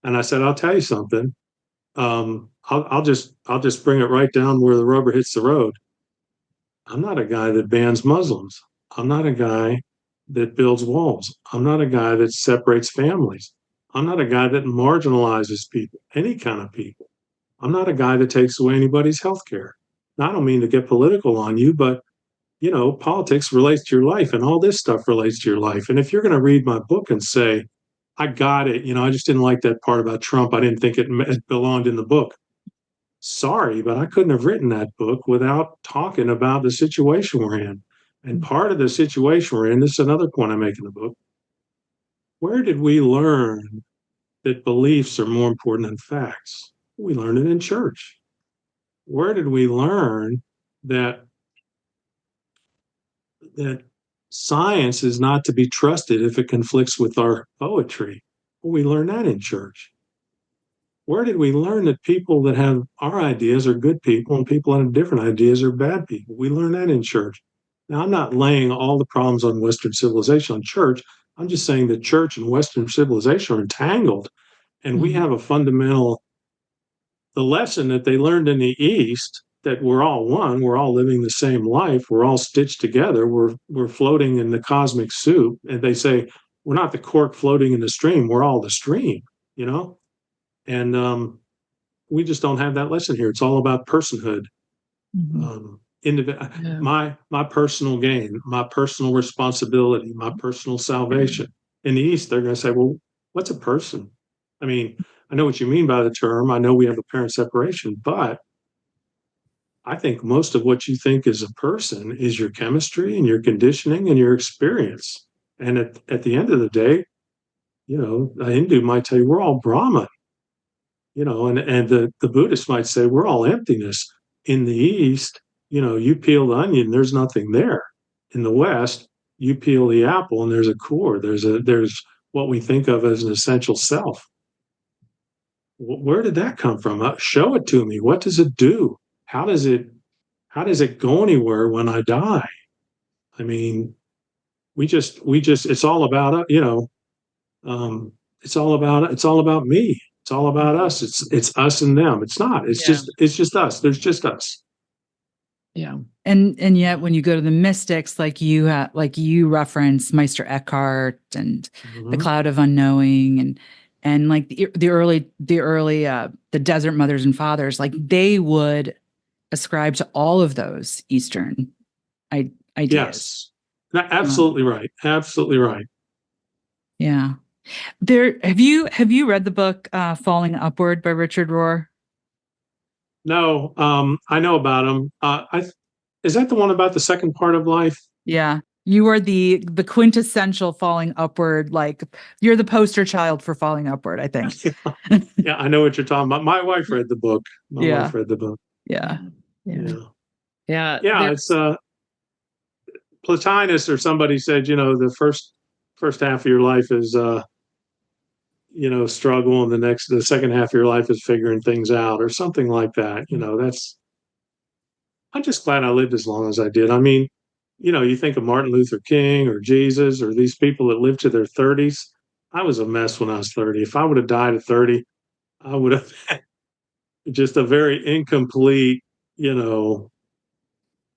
And I said, "I'll tell you something. I'll just bring it right down where the rubber hits the road. I'm not a guy that bans Muslims. I'm not a guy that builds walls. I'm not a guy that separates families. I'm not a guy that marginalizes people, any kind of people. I'm not a guy that takes away anybody's health care. Now, I don't mean to get political on you, but politics relates to your life, and all this stuff relates to your life. And if you're going to read my book and say, I got it, I just didn't like that part about Trump. I didn't think it belonged in the book. Sorry, but I couldn't have written that book without talking about the situation we're in. And part of the situation we're in, this is another point I make in the book. Where did we learn that beliefs are more important than facts? We learned it in church. Where did we learn that that science is not to be trusted if it conflicts with our poetry? Well, we learned that in church. Where did we learn that people that have our ideas are good people and people that have different ideas are bad people? We learned that in church. Now, I'm not laying all the problems on Western civilization on church. I'm just saying that church and Western civilization are entangled. And we Mhm. have the lesson that they learned in the East, that we're all one, we're all living the same life, we're all stitched together, we're floating in the cosmic soup. And they say, we're not the cork floating in the stream, we're all the stream, you know? And we just don't have that lesson here. It's all about personhood, Mhm. Yeah. my personal gain, my personal responsibility, my personal salvation. In the East, they're going to say, "Well, what's a person?" I mean, I know what you mean by the term. I know we have apparent separation, but I think most of what you think is a person is your chemistry and your conditioning and your experience. And at the end of the day, a Hindu might tell you we're all Brahman. And the Buddhist might say we're all emptiness. In the East, you peel the onion, there's nothing there. In the West, you peel the apple and there's a core. There's what we think of as an essential self. Where did that come from? Show it to me. What does it do? How does it go anywhere when I die? I mean, it's all about it's all about me. It's all about us. It's us and them. It's not. Yeah. It's just us. There's just us. Yeah. And yet when you go to the mystics, like you reference Meister Eckhart and the Mhm. cloud of unknowing, and like the desert mothers and fathers, like they would ascribe to all of those Eastern ideas. Yes. Absolutely right. Absolutely right. Yeah. Have you read the book Falling Upward by Richard Rohr? No, I know about them. Is that the one about the second part of life? Yeah. You are the quintessential falling upward, like you're the poster child for falling upward, I think. Yeah, I know what you're talking about. My wife read the book. My Yeah. wife read the book. Yeah. Yeah. Yeah. Yeah. Yeah, it's Plotinus or somebody said, the first half of your life is struggle, and the second half of your life is figuring things out or something like that. I'm just glad I lived as long as I did. I mean, you think of Martin Luther King or Jesus or these people that lived to their 30s. I was a mess when I was 30. If I would have died at 30, I would have just a very incomplete, Well,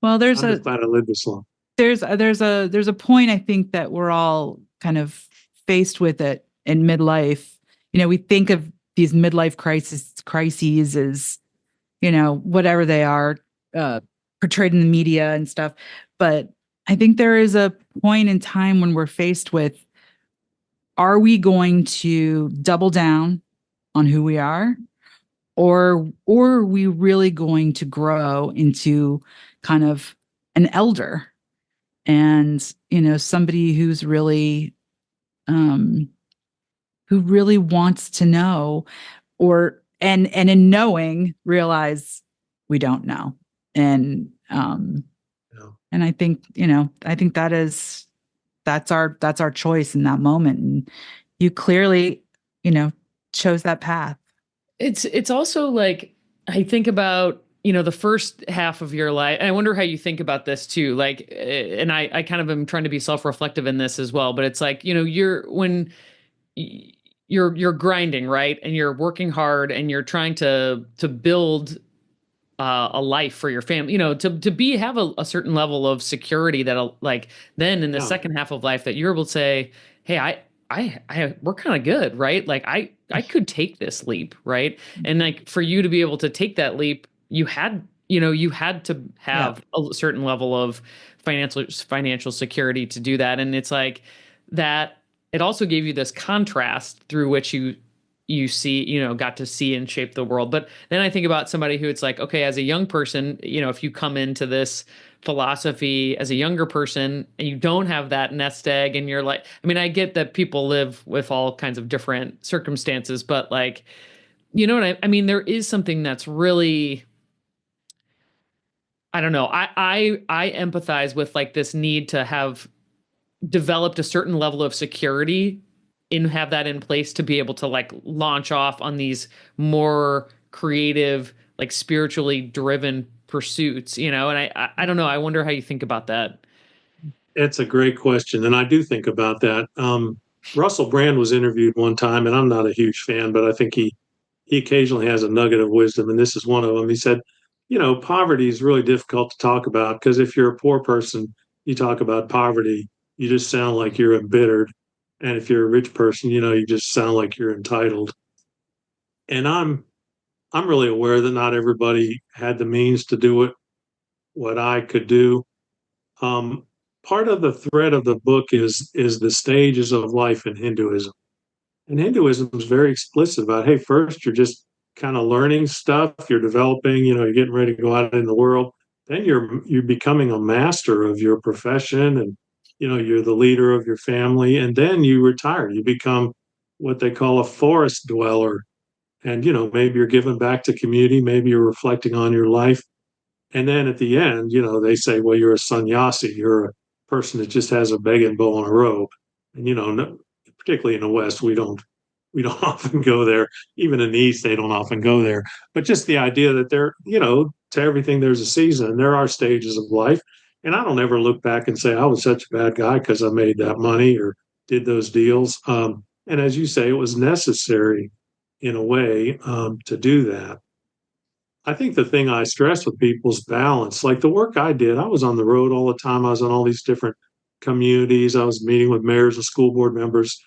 I'm just glad I lived this long. there's a point I think that we're all kind of faced with it in midlife. We think of these midlife crises as, whatever they are, portrayed in the media and stuff. But I think there is a point in time when we're faced with, are we going to double down on who we are? Or are we really going to grow into kind of an elder and, somebody who's really, who really wants to know, and in knowing realize we don't know. And Yeah. and I think that's our choice in that moment. And you clearly, chose that path. It's also like, I think about, the first half of your life, and I wonder how you think about this too. Like, and I kind of am trying to be self-reflective in this as well, but it's like, you're grinding, right? And you're working hard and you're trying to build a life for your family, to have a certain level of security that, like, then in the Yeah. second half of life that you're able to say, hey, we're kind of good, right? Like I could take this leap, right? And like for you to be able to take that leap, you had to have a certain level of financial security to do that. And it's like that it also gave you this contrast through which you see, got to see and shape the world. But then I think about somebody who it's like, okay, as a young person, if you come into this philosophy as a younger person and you don't have that nest egg and you're like, I mean, I get that people live with all kinds of different circumstances, but like, you know what I mean? There is something that's really, I don't know. I empathize with like this need to have developed a certain level of security and have that in place to be able to like launch off on these more creative, like spiritually driven pursuits, and I don't know. I wonder how you think about that. It's a great question, and I do think about that. Russell Brand was interviewed one time, and I'm not a huge fan, but I think he occasionally has a nugget of wisdom, and this is one of them. He said, poverty is really difficult to talk about because if you're a poor person, you talk about poverty, you just sound like you're embittered, and if you're a rich person, you just sound like you're entitled. And I'm really aware that not everybody had the means to do what I could do. Um, Part of the thread of the book is the stages of life in Hinduism. And Hinduism is very explicit about, hey, first you're just kind of learning stuff, you're developing, you're getting ready to go out in the world. Then you're becoming a master of your profession, and you're the leader of your family, and then you retire. You become what they call a forest dweller. And maybe you're giving back to community, maybe you're reflecting on your life. And then at the end, they say, well, you're a sannyasi, you're a person that just has a begging bowl and a robe. And particularly in the West, we don't often go there. Even in the East, they don't often go there. But just the idea that to everything there's a season, and there are stages of life, And I don't ever look back and say I was such a bad guy because I made that money or did those deals. And as you say, it was necessary in a way to do that. I think the thing I stress with people is balance. Like the work I did, I was on the road all the time. I was in all these different communities. I was meeting with mayors and school board members.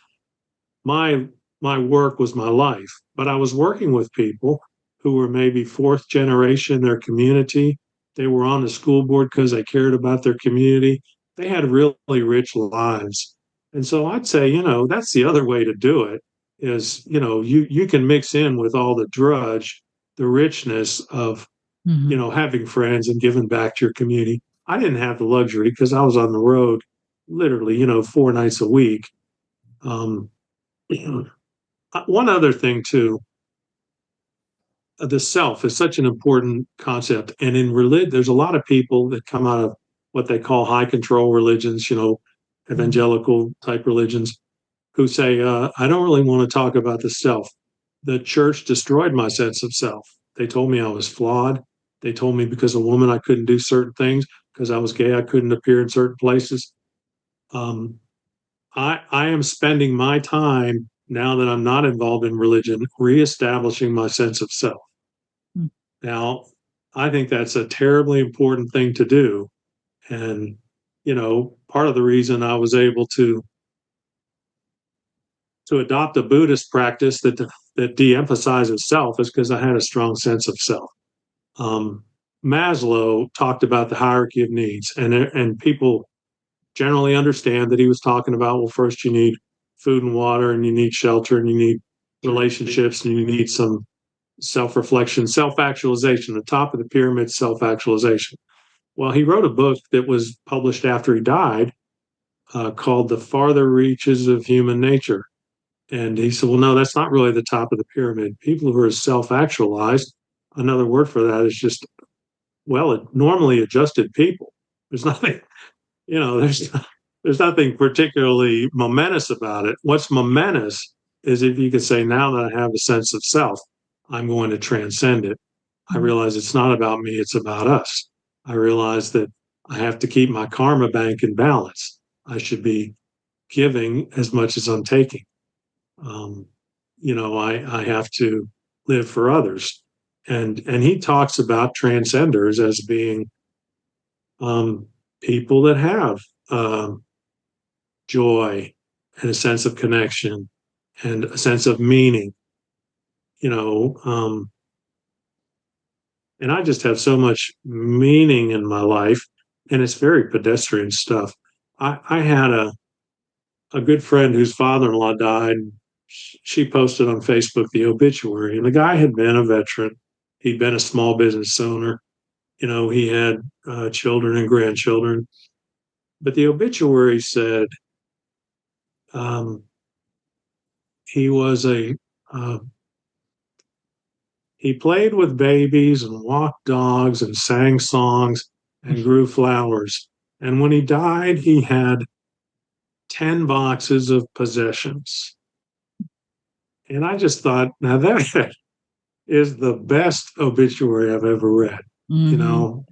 My my work was my life, but I was working with people who were maybe fourth generation in their community. They were on the school board because they cared about their community. They had really rich lives. And so I'd say, that's the other way to do it is, you can mix in with all the drudge, the richness of, Mhm. having friends and giving back to your community. I didn't have the luxury because I was on the road literally, 4 nights a week. Um, One other thing too, the self is such an important concept. And in religion, there's a lot of people that come out of what they call high control religions, evangelical type religions, who say, I don't really want to talk about the self. The church destroyed my sense of self. They told me I was flawed. They told me because a woman, I couldn't do certain things. Because I was gay, I couldn't appear in certain places. Um, I am spending my time now that I'm not involved in religion, reestablishing my sense of self. Mm. Now, I think that's a terribly important thing to do. And, part of the reason I was able to adopt a Buddhist practice that de-emphasizes self is because I had a strong sense of self. Um, Maslow talked about the hierarchy of needs, and people generally understand that he was talking about, well, first you need food and water, and you need shelter, and you need relationships, and you need some self-reflection, self-actualization. The top of the pyramid, self-actualization. Well, he wrote a book that was published after he died called The Farther Reaches of Human Nature. And he said, well, no, that's not really the top of the pyramid. People who are self-actualized, another word for that is just, normally adjusted people. There's nothing, there's nothing particularly momentous about it. What's momentous is if you could say, now that I have a sense of self, I'm going to transcend it. I realize it's not about me, it's about us. I realize that I have to keep my karma bank in balance. I should be giving as much as I'm taking. Um, I have to live for others. And he talks about transcenders as being um, people that have um, joy and a sense of connection and a sense of meaning, you know. And I just have so much meaning in my life, and it's very pedestrian stuff. I had a good friend whose father-in-law died. She posted on Facebook the obituary, and the guy had been a veteran. He'd been a small business owner. He had children and grandchildren. But the obituary said um, he was uh, he played with babies and walked dogs and sang songs and grew flowers. And when he died, he had 10 boxes of possessions. And I just thought, now that is the best obituary I've ever read, you Mhm. know.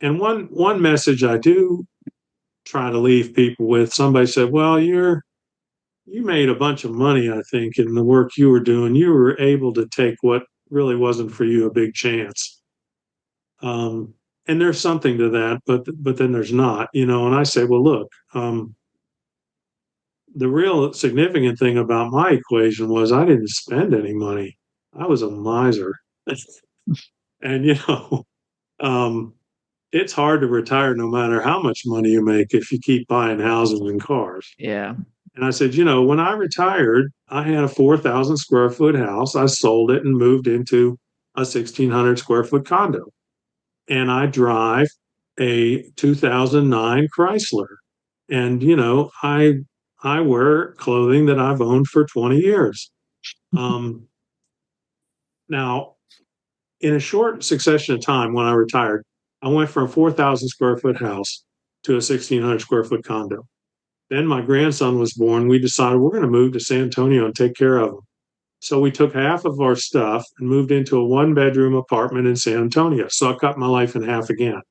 And one message I do try to leave people with, somebody said, well, you made a bunch of money, I think, in the work you were doing. You were able to take what really wasn't for you a big chance. And there's something to that, but then there's not, and I say, well, look, the real significant thing about my equation was I didn't spend any money. I was a miser. And um, it's hard to retire no matter how much money you make if you keep buying houses and cars. Yeah. And I said, when I retired, I had a 4,000 square foot house. I sold it and moved into a 1,600 square foot condo. And I drive a 2009 Chrysler. And, I wear clothing that I've owned for 20 years. Um, Now, in a short succession of time, when I retired, I went from a 4,000 square foot house to a 1,600 square foot condo. Then my grandson was born. We decided we're going to move to San Antonio and take care of him. So we took half of our stuff and moved into a 1-bedroom apartment in San Antonio. So I cut my life in half again.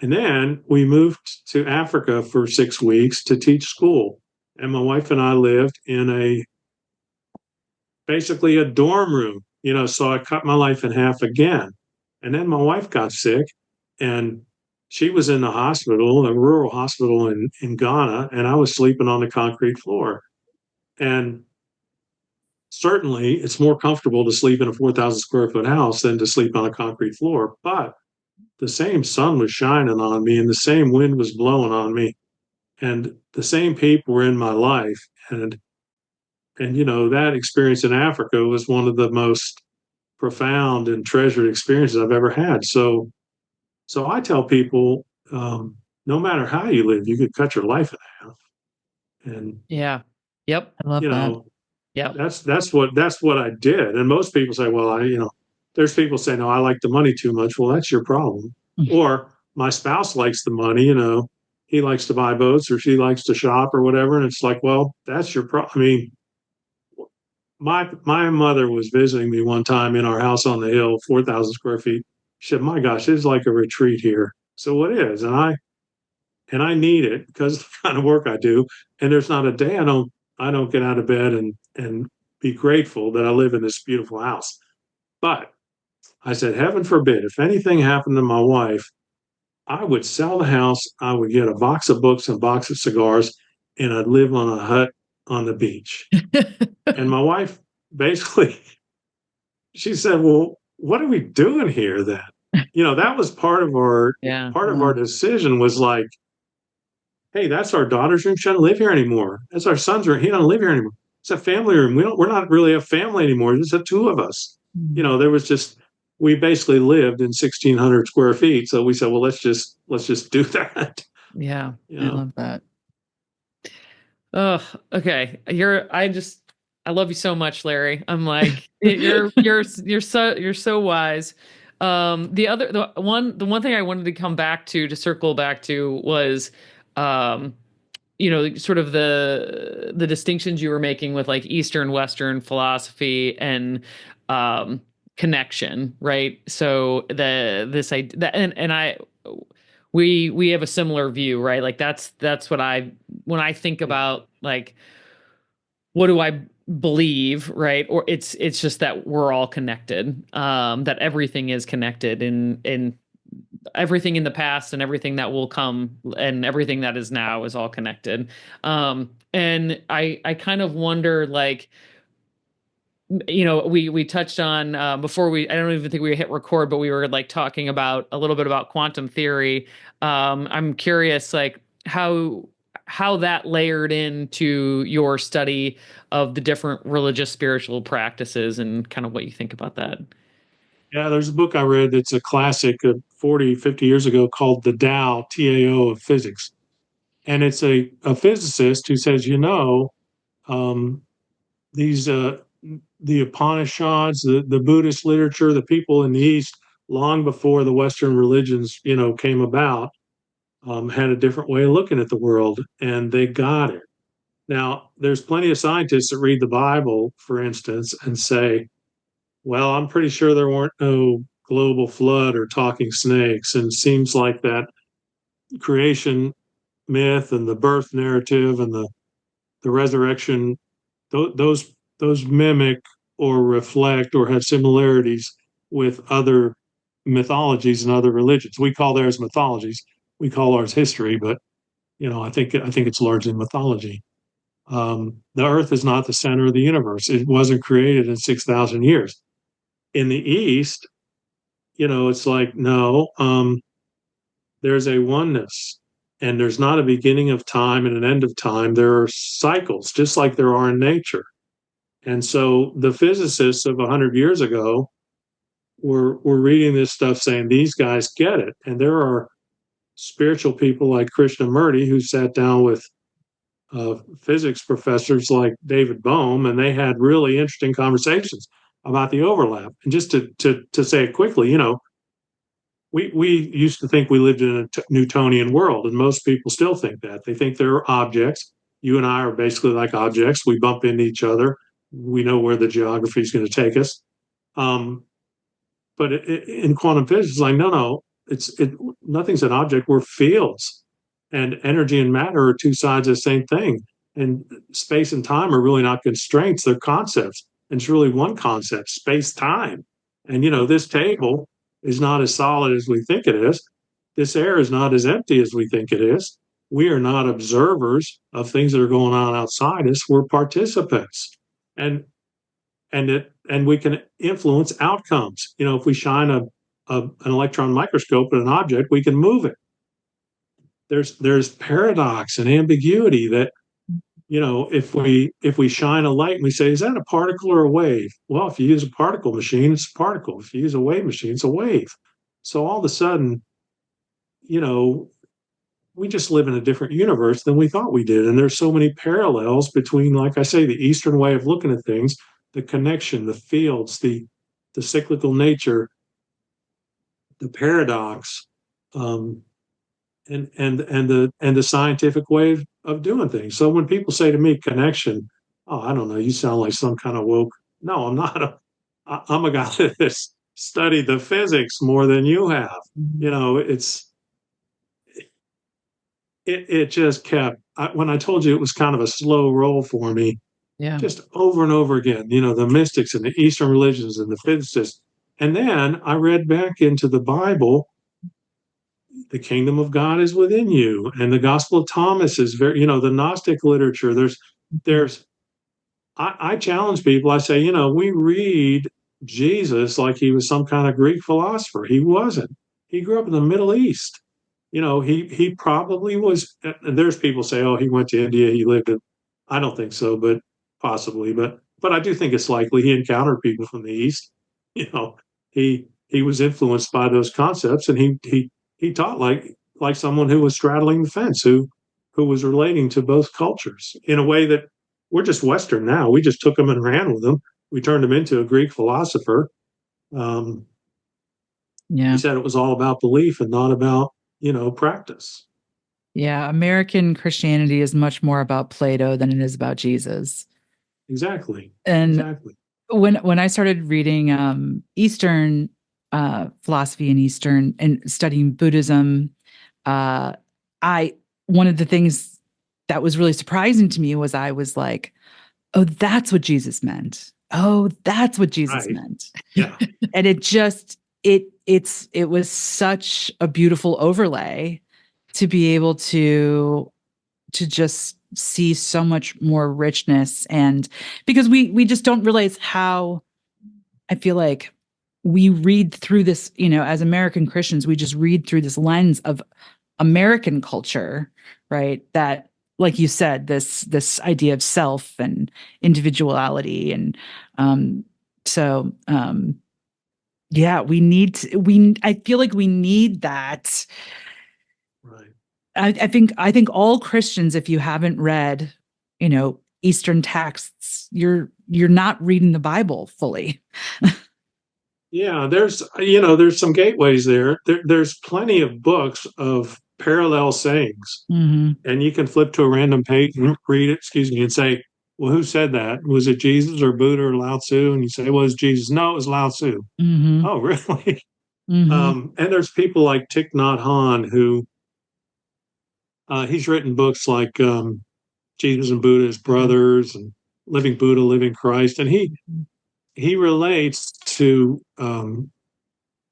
And then we moved to Africa for 6 weeks to teach school. And my wife and I lived in basically a dorm room, so I cut my life in half again. And then my wife got sick and she was in the hospital, a rural hospital in Ghana, and I was sleeping on the concrete floor. And certainly it's more comfortable to sleep in a 4,000 square foot house than to sleep on a concrete floor. But the same sun was shining on me and the same wind was blowing on me and the same people were in my life. And that experience in Africa was one of the most profound and treasured experiences I've ever had. So I tell people, no matter how you live, you could cut your life in half. And Yeah. Yep. I love that. Yep. That's what I did. And most people say, well, there's people say, no, I like the money too much. Well, that's your problem. Or my spouse likes the money, he likes to buy boats or she likes to shop or whatever. And it's like, well, that's your problem. I mean, my mother was visiting me one time in our house on the hill, 4,000 square feet. She said, my gosh, it's like a retreat here. So it is. And I need it because of the kind of work I do. And there's not a day I don't get out of bed and be grateful that I live in this beautiful house. But I said, heaven forbid, if anything happened to my wife, I would sell the house. I would get a box of books and a box of cigars, and I'd live on a hut on the beach. And my wife basically, she said, well, what are we doing here then? That was part of our decision was like, hey, that's our daughter's room. She doesn't live here anymore. That's our son's room. He doesn't live here anymore. It's a family room. We're not really a family anymore. It's the two of us. There was we basically lived in 1,600 square feet. So we said, well, let's just do that. Yeah. I love that. Oh, okay. I love you so much, Larry. I'm like, you're so wise. The one thing I wanted to come back to circle back to was, sort of the distinctions you were making with like Eastern, Western philosophy and, connection, right? So we have a similar view, right? Like that's what when I think about like, what do I believe, right? Or it's just that we're all connected, that everything is connected in everything in the past and everything that will come and everything that is now is all connected. And I kind of wonder, like, we touched on before I don't even think we hit record, but we were like talking about a little bit about quantum theory. I'm curious, like how that layered into your study of the different religious spiritual practices and kind of what you think about that. Yeah, there's a book I read that's a classic 40, 50 years ago called The Tao, Tao of Physics. And it's a physicist who says, these the Upanishads, the Buddhist literature, the people in the East, long before the Western religions, came about, had a different way of looking at the world, and they got it. Now, there's plenty of scientists that read the Bible, for instance, and say, well, I'm pretty sure there weren't no global flood or talking snakes, and it seems like that creation myth and the birth narrative and the resurrection, those mimic or reflect or have similarities with other mythologies and other religions. We call theirs mythologies. We call ours history, but I think it's largely mythology. The Earth is not the center of the universe. It wasn't created in 6,000 years. In the East, it's like, no, there's a oneness, and there's not a beginning of time and an end of time. There are cycles, just like there are in nature. And so the physicists of 100 years ago were reading this stuff saying, these guys get it. And there are spiritual people like Krishnamurti who sat down with physics professors like David Bohm, and they had really interesting conversations about the overlap. And just to say it quickly, we used to think we lived in a Newtonian world, and most people still think that. They think there are objects. You and I are basically like objects. We bump into each other. we know where the geography is going to take us. But in quantum physics, it's like, no, nothing's an object. We're fields, and energy and matter are two sides of the same thing. And space and time are really not constraints; they're concepts. And it's really one concept: space time. And this table is not as solid as we think it is. This air is not as empty as we think it is. We are not observers of things that are going on outside us. We're participants. And and we can influence outcomes. If we shine an electron microscope at an object, we can move it. There's paradox and ambiguity that if we shine a light and we say, is that a particle or a wave? Well, if you use a particle machine, it's a particle. If you use a wave machine, it's a wave. So all of a sudden, we just live in a different universe than we thought we did. And there's so many parallels between, like I say, the Eastern way of looking at things, the connection, the fields, the cyclical nature, the paradox, and the scientific way of doing things. So when people say to me connection, oh, I don't know, you sound like some kind of woke. No, I'm not. I'm a guy that has studied the physics more than you have. It just kept. When I told you it was kind of a slow roll for me, Yeah. just over and over again, the mystics and the Eastern religions and the physicists. And then I read back into the Bible, the kingdom of God is within you. And the Gospel of Thomas is very, the Gnostic literature. I challenge people. I say, we read Jesus like he was some kind of Greek philosopher. He wasn't. He grew up in the Middle East. He probably was. And there's people say, oh, he went to India. He lived in. I don't think so, but possibly. But I do think it's likely he encountered people from the East. He was influenced by those concepts, and he taught like someone who was straddling the fence, who was relating to both cultures in a way that we're just Western now. We just took him and ran with him. We turned him into a Greek philosopher. He said it was all about belief and not about practice. Yeah, American Christianity is much more about Plato than it is about Jesus. Exactly. And exactly. When I started reading Eastern philosophy and studying Buddhism, one of the things that was really surprising to me was I was like, oh, that's what Jesus meant. Oh, that's what Jesus meant. Yeah. And it was such a beautiful overlay to be able to just see so much more richness. And because we just don't realize how, I feel like we read through this, as American Christians, we just read through this lens of American culture, right? That, like you said, this idea of self and individuality. And yeah, I feel like we need that. Right. I think all Christians, if you haven't read, Eastern texts, you're not reading the Bible fully. Yeah, there's some gateways there. There's plenty of books of parallel sayings, and you can flip to a random page and read it, and say, well, who said that? Was it Jesus or Buddha or Lao Tzu? And you say, well, it was Jesus. No, it was Lao Tzu. Oh, really? And there's people like Thich Nhat Hanh, who he's written books like Jesus and Buddha as brothers and Living Buddha, Living Christ, and he relates to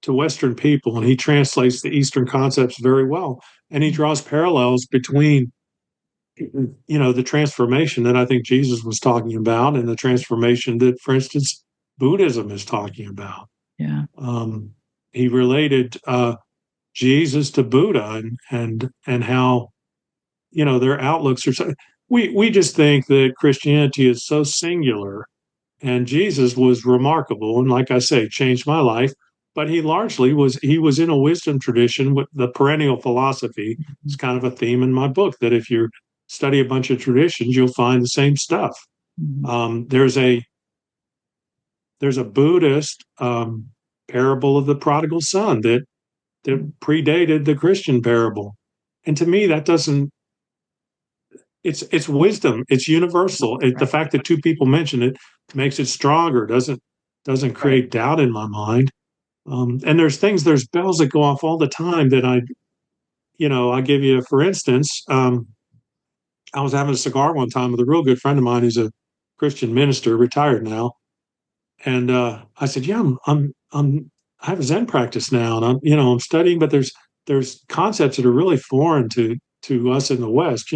Western people, and he translates the Eastern concepts very well, and he draws parallels between the transformation that I think Jesus was talking about and the transformation that, for instance, Buddhism is talking about. Yeah. He related Jesus to Buddha and how their outlooks are so. We just think that Christianity is so singular, and Jesus was remarkable, and like I say, changed my life. But he largely was in a wisdom tradition with the perennial philosophy. It's kind of a theme in my book that if you study a bunch of traditions, you'll find the same stuff. There's a Buddhist parable of the prodigal son that predated the Christian parable, and to me, that doesn't. It's wisdom. It's universal. The fact that two people mention it makes it stronger, doesn't create doubt in my mind. And there's bells that go off all the time that I give you, for instance, I was having a cigar one time with a real good friend of mine who's a Christian minister, retired now. And I said, yeah, I have a Zen practice now, and I'm studying, but there's concepts that are really foreign to us in the West.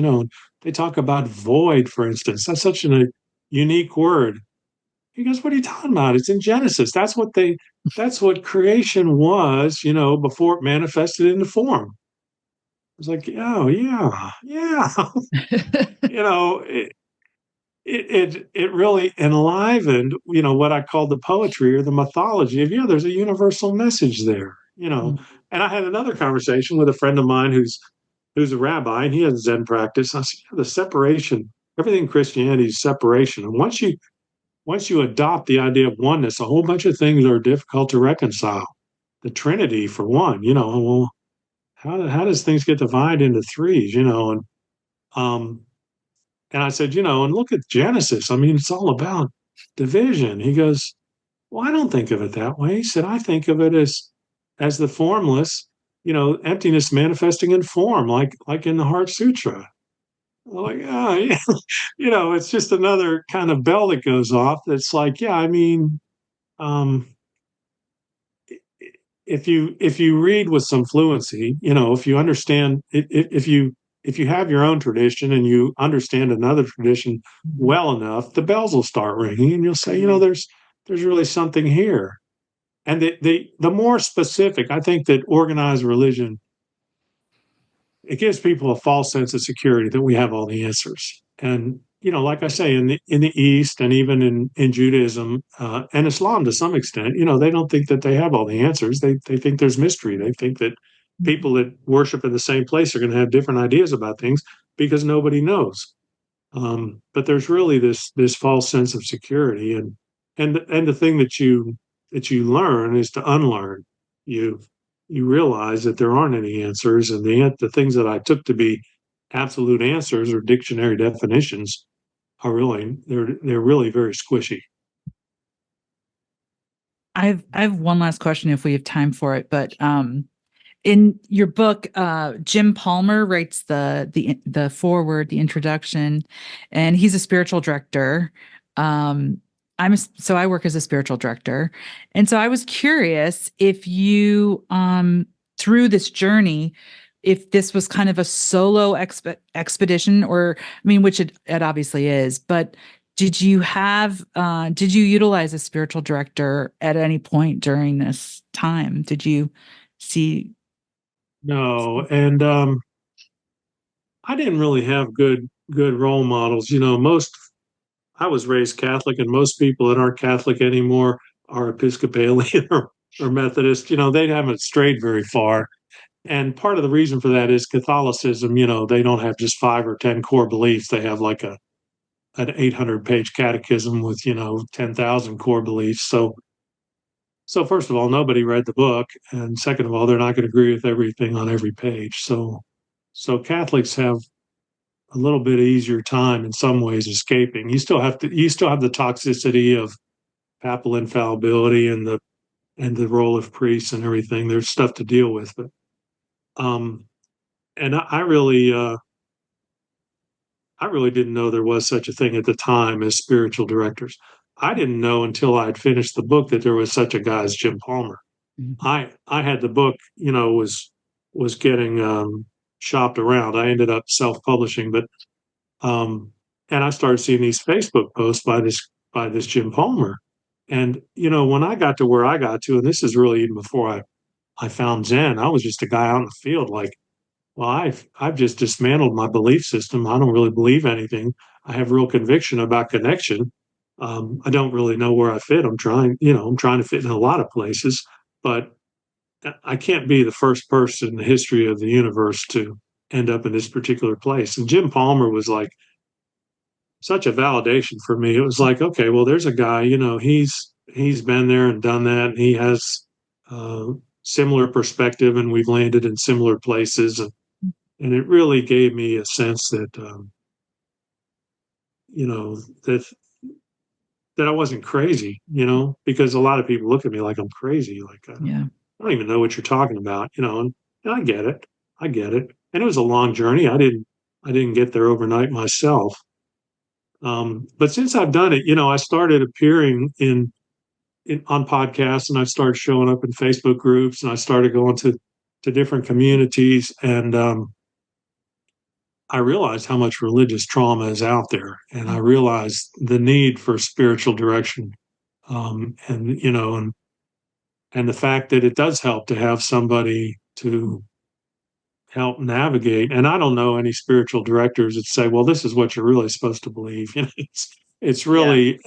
They talk about void, for instance. That's such a unique word. He goes, what are you talking about? It's in Genesis. That's what creation was, before it manifested into form. I was like, oh yeah, yeah. It, it really enlivened, what I call the poetry or the mythology of, there's a universal message there. And I had another conversation with a friend of mine who's a rabbi, and he has Zen practice. I said, the separation, everything in Christianity is separation. And once you adopt the idea of oneness, a whole bunch of things are difficult to reconcile. The Trinity, for one, well, how does things get divided into threes, um, and I said, and look at Genesis. I mean, it's all about division. He goes, well, I don't think of it that way. He said, I think of it as the formless, emptiness manifesting in form, like in the Heart Sutra. I'm like, oh yeah, it's just another kind of bell that goes off. That's like, yeah, I mean, um, if you read with some fluency, if you understand, if you have your own tradition and you understand another tradition well enough, the bells will start ringing, and you'll say, there's really something here. And the more specific, I think that organized religion, it gives people a false sense of security that we have all the answers. And like I say, in the East, and even in Judaism and Islam to some extent, they don't think that they have all the answers. They think there's mystery. They think that people that worship in the same place are going to have different ideas about things because nobody knows. But there's really this false sense of security, and the thing that you learn is to unlearn. You realize that there aren't any answers, and the things that I took to be absolute answers or dictionary definitions are they're really very squishy. I have one last question if we have time for it, but in your book, Jim Palmer writes the foreword, the introduction, and he's a spiritual director. So I work as a spiritual director, and so I was curious if you, through this journey, if this was kind of a solo expedition, or I mean, which it obviously is, but did you utilize a spiritual director at any point during this time? Did you see? No, and I didn't really have good role models. I was raised Catholic, and most people that aren't Catholic anymore are Episcopalian or Methodist. They haven't strayed very far. And part of the reason for that is Catholicism. They don't have just 5 or 10 core beliefs. They have like an 800-page catechism with 10,000 core beliefs. So first of all, nobody read the book, and second of all, they're not going to agree with everything on every page. So Catholics have a little bit easier time in some ways escaping. You still have the toxicity of papal infallibility and the role of priests and everything. There's stuff to deal with, but and I really didn't know there was such a thing at the time as spiritual directors. I didn't know until I'd finished the book that there was such a guy as Jim Palmer. Mhm. I had the book, was getting shopped around. I ended up self-publishing, but um, and I started seeing these Facebook posts by this Jim Palmer. And when I got to where I got to, and this is really even before I found Zen, I was just a guy out in the field, like, well, I've just dismantled my belief system. I don't really believe anything. I have real conviction about connection. I don't really know where I fit. I'm trying to fit in a lot of places, but I can't be the first person in the history of the universe to end up in this particular place. And Jim Palmer was like such a validation for me. It was like, okay, well, there's a guy, he's been there and done that, and he has uh, similar perspective, and we've landed in similar places, and it really gave me a sense that you know that that I wasn't crazy, because a lot of people look at me like I'm crazy, like Yeah. I don't even know what you're talking about, and I get it. I get it. And it was a long journey. I didn't get there overnight myself. But since I've done it, I started appearing on podcasts, and I started showing up in Facebook groups, and I started going to different communities, and I realized how much religious trauma is out there, and I realized the need for spiritual direction, and and the fact that it does help to have somebody to help navigate. And I don't know any spiritual directors that say, "Well, this is what you're really supposed to believe." It's Yeah. really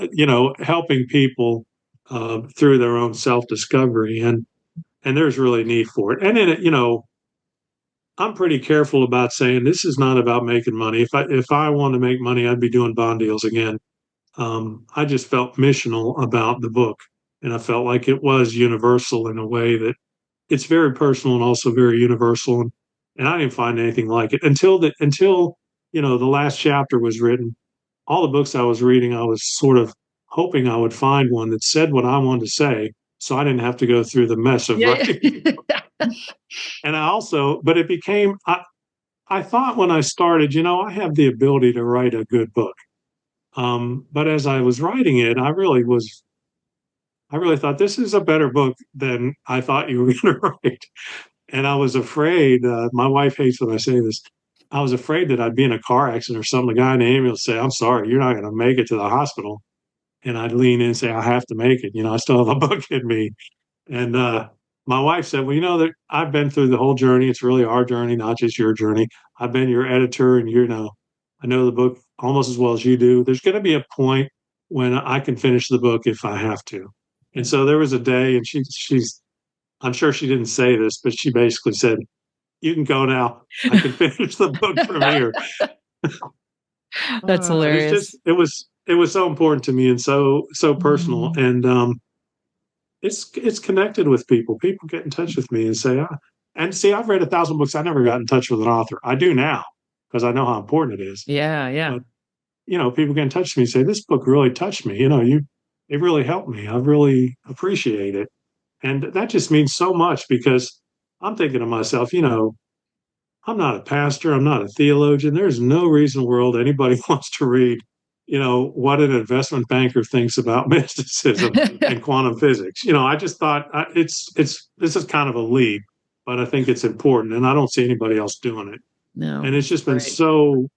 helping people through their own self discovery, and there's really need for it. And then I'm pretty careful about saying this is not about making money. If I want to make money, I'd be doing bond deals again. I just felt missional about the book, and I felt like it was universal in a way that it's very personal and also very universal. And I didn't find anything like it until the last chapter was written. All the books I was reading, I was sort of hoping I would find one that said what I wanted to say, so I didn't have to go through the mess of Yeah. writing. And but it became, I thought when I started, I have the ability to write a good book. But as I was writing it, I really thought this is a better book than I thought you were going to write. And I was afraid, my wife hates when I say this. I was afraid that I'd be in a car accident or something. The guy in the ambulance would say, "I'm sorry, you're not going to make it to the hospital." And I'd lean in and say, "I have to make it. I still have a book in me." And my wife said, "Well, that I've been through the whole journey. It's really our journey, not just your journey. I've been your editor, and I know the book almost as well as you do. There's going to be a point when I can finish the book if I have to." And so there was a day, and I'm sure she didn't say this, but she basically said, "You can go now. I can finish the book from here." That's It's hilarious. just it was so important to me and so personal, Mhm. and it's connected with people. People get in touch with me and say, and see, I've read 1,000 books. I never got in touch with an author. I do now because I know how important it is. Yeah, yeah. But people get in touch with me and say, "This book really touched me. It really helped me. I really appreciate it." And that just means so much because I'm thinking to myself, I'm not a pastor, I'm not a theologian. There's no reason in the world anybody wants to read, what an investment banker thinks about mysticism and quantum physics. I just thought this is kind of a leap, but I think it's important, and I don't see anybody else doing it. No, And right. it's just been so,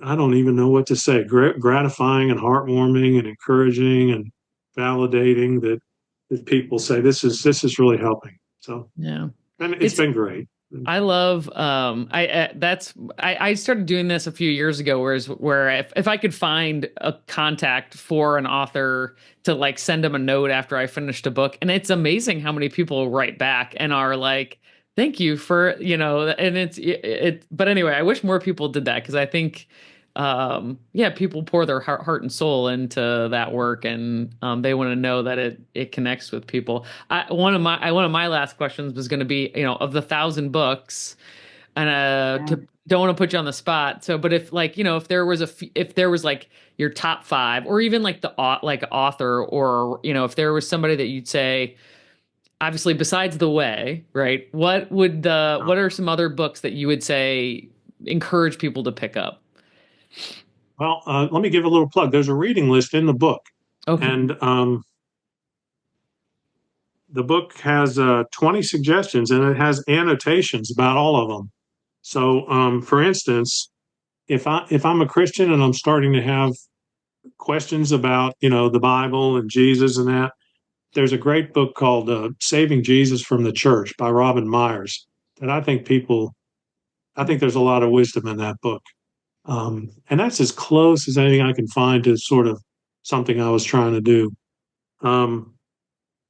I don't even know what to say, gratifying and heartwarming and encouraging and validating that people say this is really helping. So, Yeah. and it's It's been great. I love I started doing this a few years ago where if I could find a contact for an author to like send them a note after I finished a book, and it's amazing how many people write back and are like, thank you for, and but anyway, I wish more people did that because I think yeah, people pour their heart and soul into that work, and they want to know that it connects with people. One of my last questions was going to be, of the 1,000 books, and Yeah. don't want to put you on the spot. So, but if like, if there was if there was like your top five, or even like like author, or if there was somebody that you'd say, obviously besides The Way, right? What are some other books that you would say encourage people to pick up? Well, let me give a little plug. There's a reading list in the book, Okay. and the book has 20 suggestions, and it has annotations about all of them. So, for instance, if I'm a Christian and I'm starting to have questions about the Bible and Jesus and that, there's a great book called "Saving Jesus from the Church" by Robin Myers that I think there's a lot of wisdom in that book. And that's as close as anything I can find to sort of something I was trying to do. Um,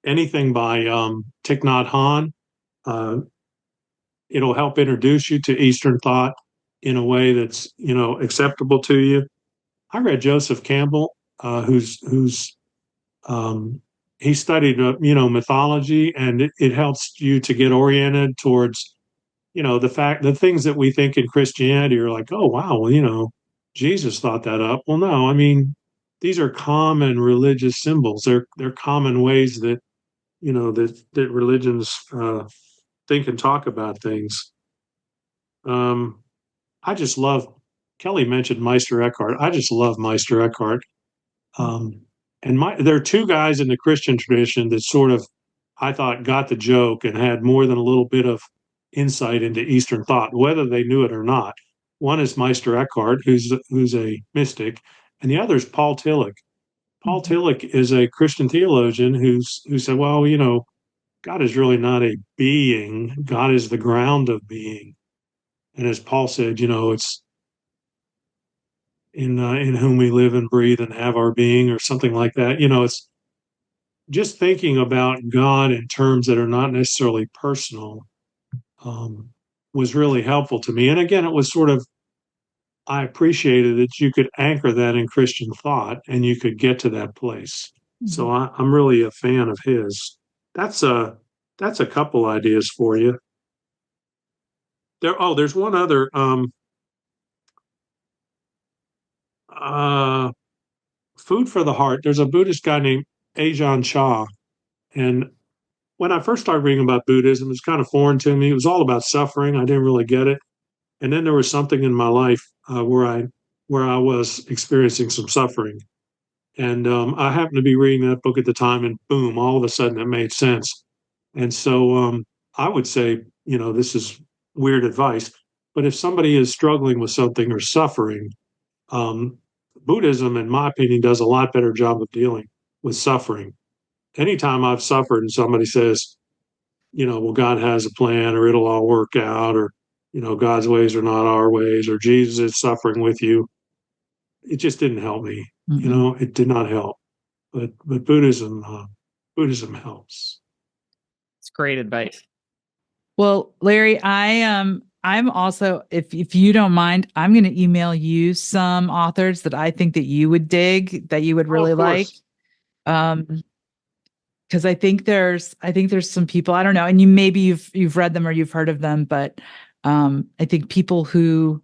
Anything by Thich Nhat Hanh, uh, it'll help introduce you to Eastern thought in a way that's acceptable to you. I read Joseph Campbell, who's um, he studied mythology, and it helps you to get oriented towards the things that we think in Christianity are like, oh wow, well Jesus thought that up. Well, no, I mean, these are common religious symbols. They're common ways that that religions think and talk about things. Um, I just love. Kelly mentioned Meister Eckhart. I just love Meister Eckhart. Um, and there are two guys in the Christian tradition that sort of, I thought, got the joke and had more than a little bit of insight into Eastern thought, whether they knew it or not. One is Meister Eckhart, who's a mystic, and the other is Paul Tillich. Paul Tillich is a Christian theologian who said, well, God is really not a being. God is the ground of being. And as Paul said, it's in whom we live and breathe and have our being, or something like that. It's just thinking about God in terms that are not necessarily personal, was really helpful to me. And again, it was sort of, I appreciated that you could anchor that in Christian thought and you could get to that place. So I'm really a fan of his. That's a couple ideas for you. There's one other uh, food for the heart. There's a Buddhist guy named Ajahn Chah, and when I first started reading about Buddhism, it was kind of foreign to me. It was all about suffering. I didn't really get it. And then there was something in my life where I was experiencing some suffering, and I happened to be reading that book at the time, and boom, all of a sudden it made sense. And so I would say, this is weird advice, but if somebody is struggling with something or suffering, um, Buddhism, in my opinion, does a lot better job of dealing with suffering. Anytime I've suffered and somebody says, well, God has a plan, or it'll all work out, or, God's ways are not our ways, or Jesus is suffering with you, it just didn't help me. It did not help. But Buddhism helps. It's great advice. Well, Larry, I'm also, if you don't mind, I'm going to email you some authors that I think that you would dig, that you would really like. Because I think there's some people, I don't know, and maybe you've read them or you've heard of them, but I think people who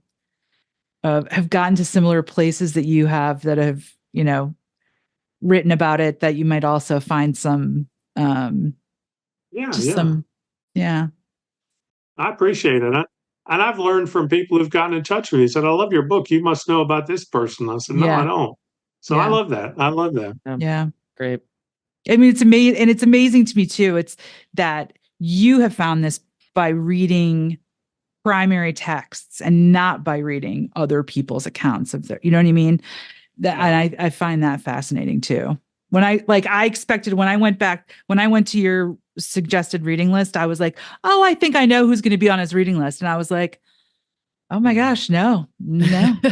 have gotten to similar places that you have, that have written about it, that you might also find some yeah. I appreciate it. And I've learned from people who've gotten in touch with me, said, I love your book. You must know about this person. I said, no, I don't. So I love that. I love that. Yeah. Great. I mean, it's amazing. And it's amazing to me too. It's that you have found this by reading primary texts and not by reading other people's accounts of their, you know what I mean? And I find that fascinating too. When I expected, when I went to your suggested reading list, I was like, oh, I think I know who's going to be on his reading list. And I was like, oh my gosh, no. You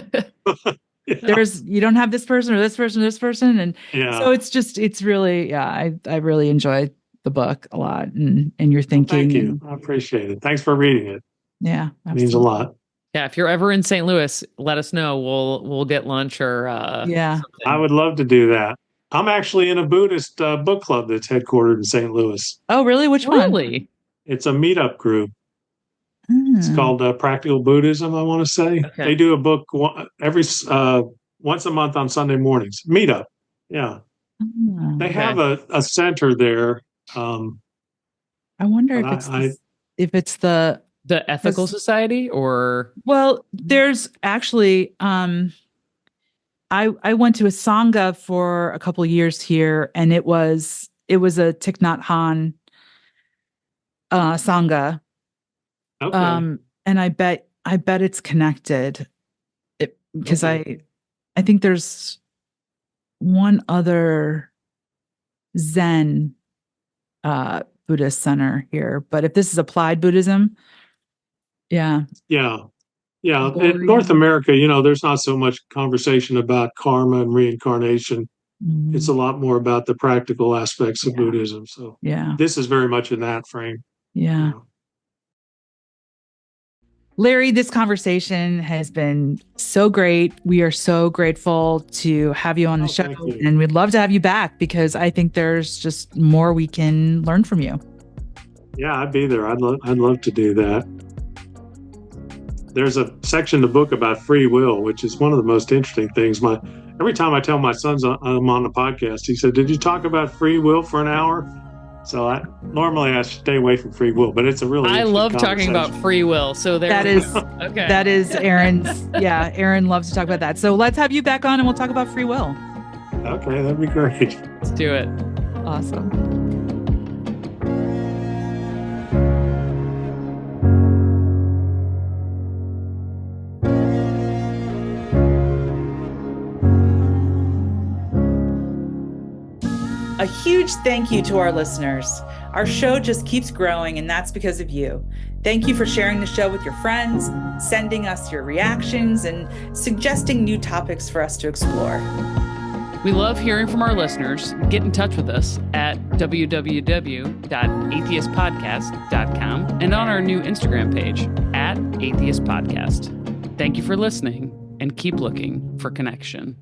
don't have this person or this person or this person. And so it's really, I really enjoy the book a lot and your thinking. Thank you. I appreciate it. Thanks for reading it. Yeah. It means a lot. Yeah, if you're ever in St. Louis, let us know. We'll get lunch or something. I would love to do that. I'm actually in a Buddhist book club that's headquartered in St. Louis. Oh, really? Which one? Really? It's a meetup group. It's called Practical Buddhism, I want to say. Okay. They do a book once a month on Sunday mornings. Meetup. Yeah. They have a center there. I wonder if it's the Ethical Society, or there's actually I went to a sangha for a couple of years here, and it was a Thich Nhat Hanh sangha. Okay. And I bet it's connected, because I think there's one other Zen Buddhist center here, but if this is applied Buddhism, yeah. In North America, there's not so much conversation about karma and reincarnation. Mm-hmm. It's a lot more about the practical aspects of Buddhism. So this is very much in that frame. Yeah. Larry, this conversation has been so great. We are so grateful to have you on the show, and we'd love to have you back, because I think there's just more we can learn from you. Yeah, I'd be there. I'd love to do that. there's a section in the book about free will, which is one of the most interesting things. Every time I tell my sons I'm on the podcast, he said, "Did you talk about free will for an hour?" So normally I stay away from free will, but it's a really I interesting love talking about conversation. free will. So That is okay. that is Erin's. Yeah, Erin loves to talk about that. So let's have you back on and we'll talk about free will. Okay, that'd be great. Let's do it. Awesome. A huge thank you to our listeners. Our show just keeps growing, and that's because of you. Thank you for sharing the show with your friends, sending us your reactions, and suggesting new topics for us to explore. We love hearing from our listeners. Get in touch with us at www.atheistpodcast.com and on our new Instagram page @atheistpodcast. Thank you for listening and keep looking for connection.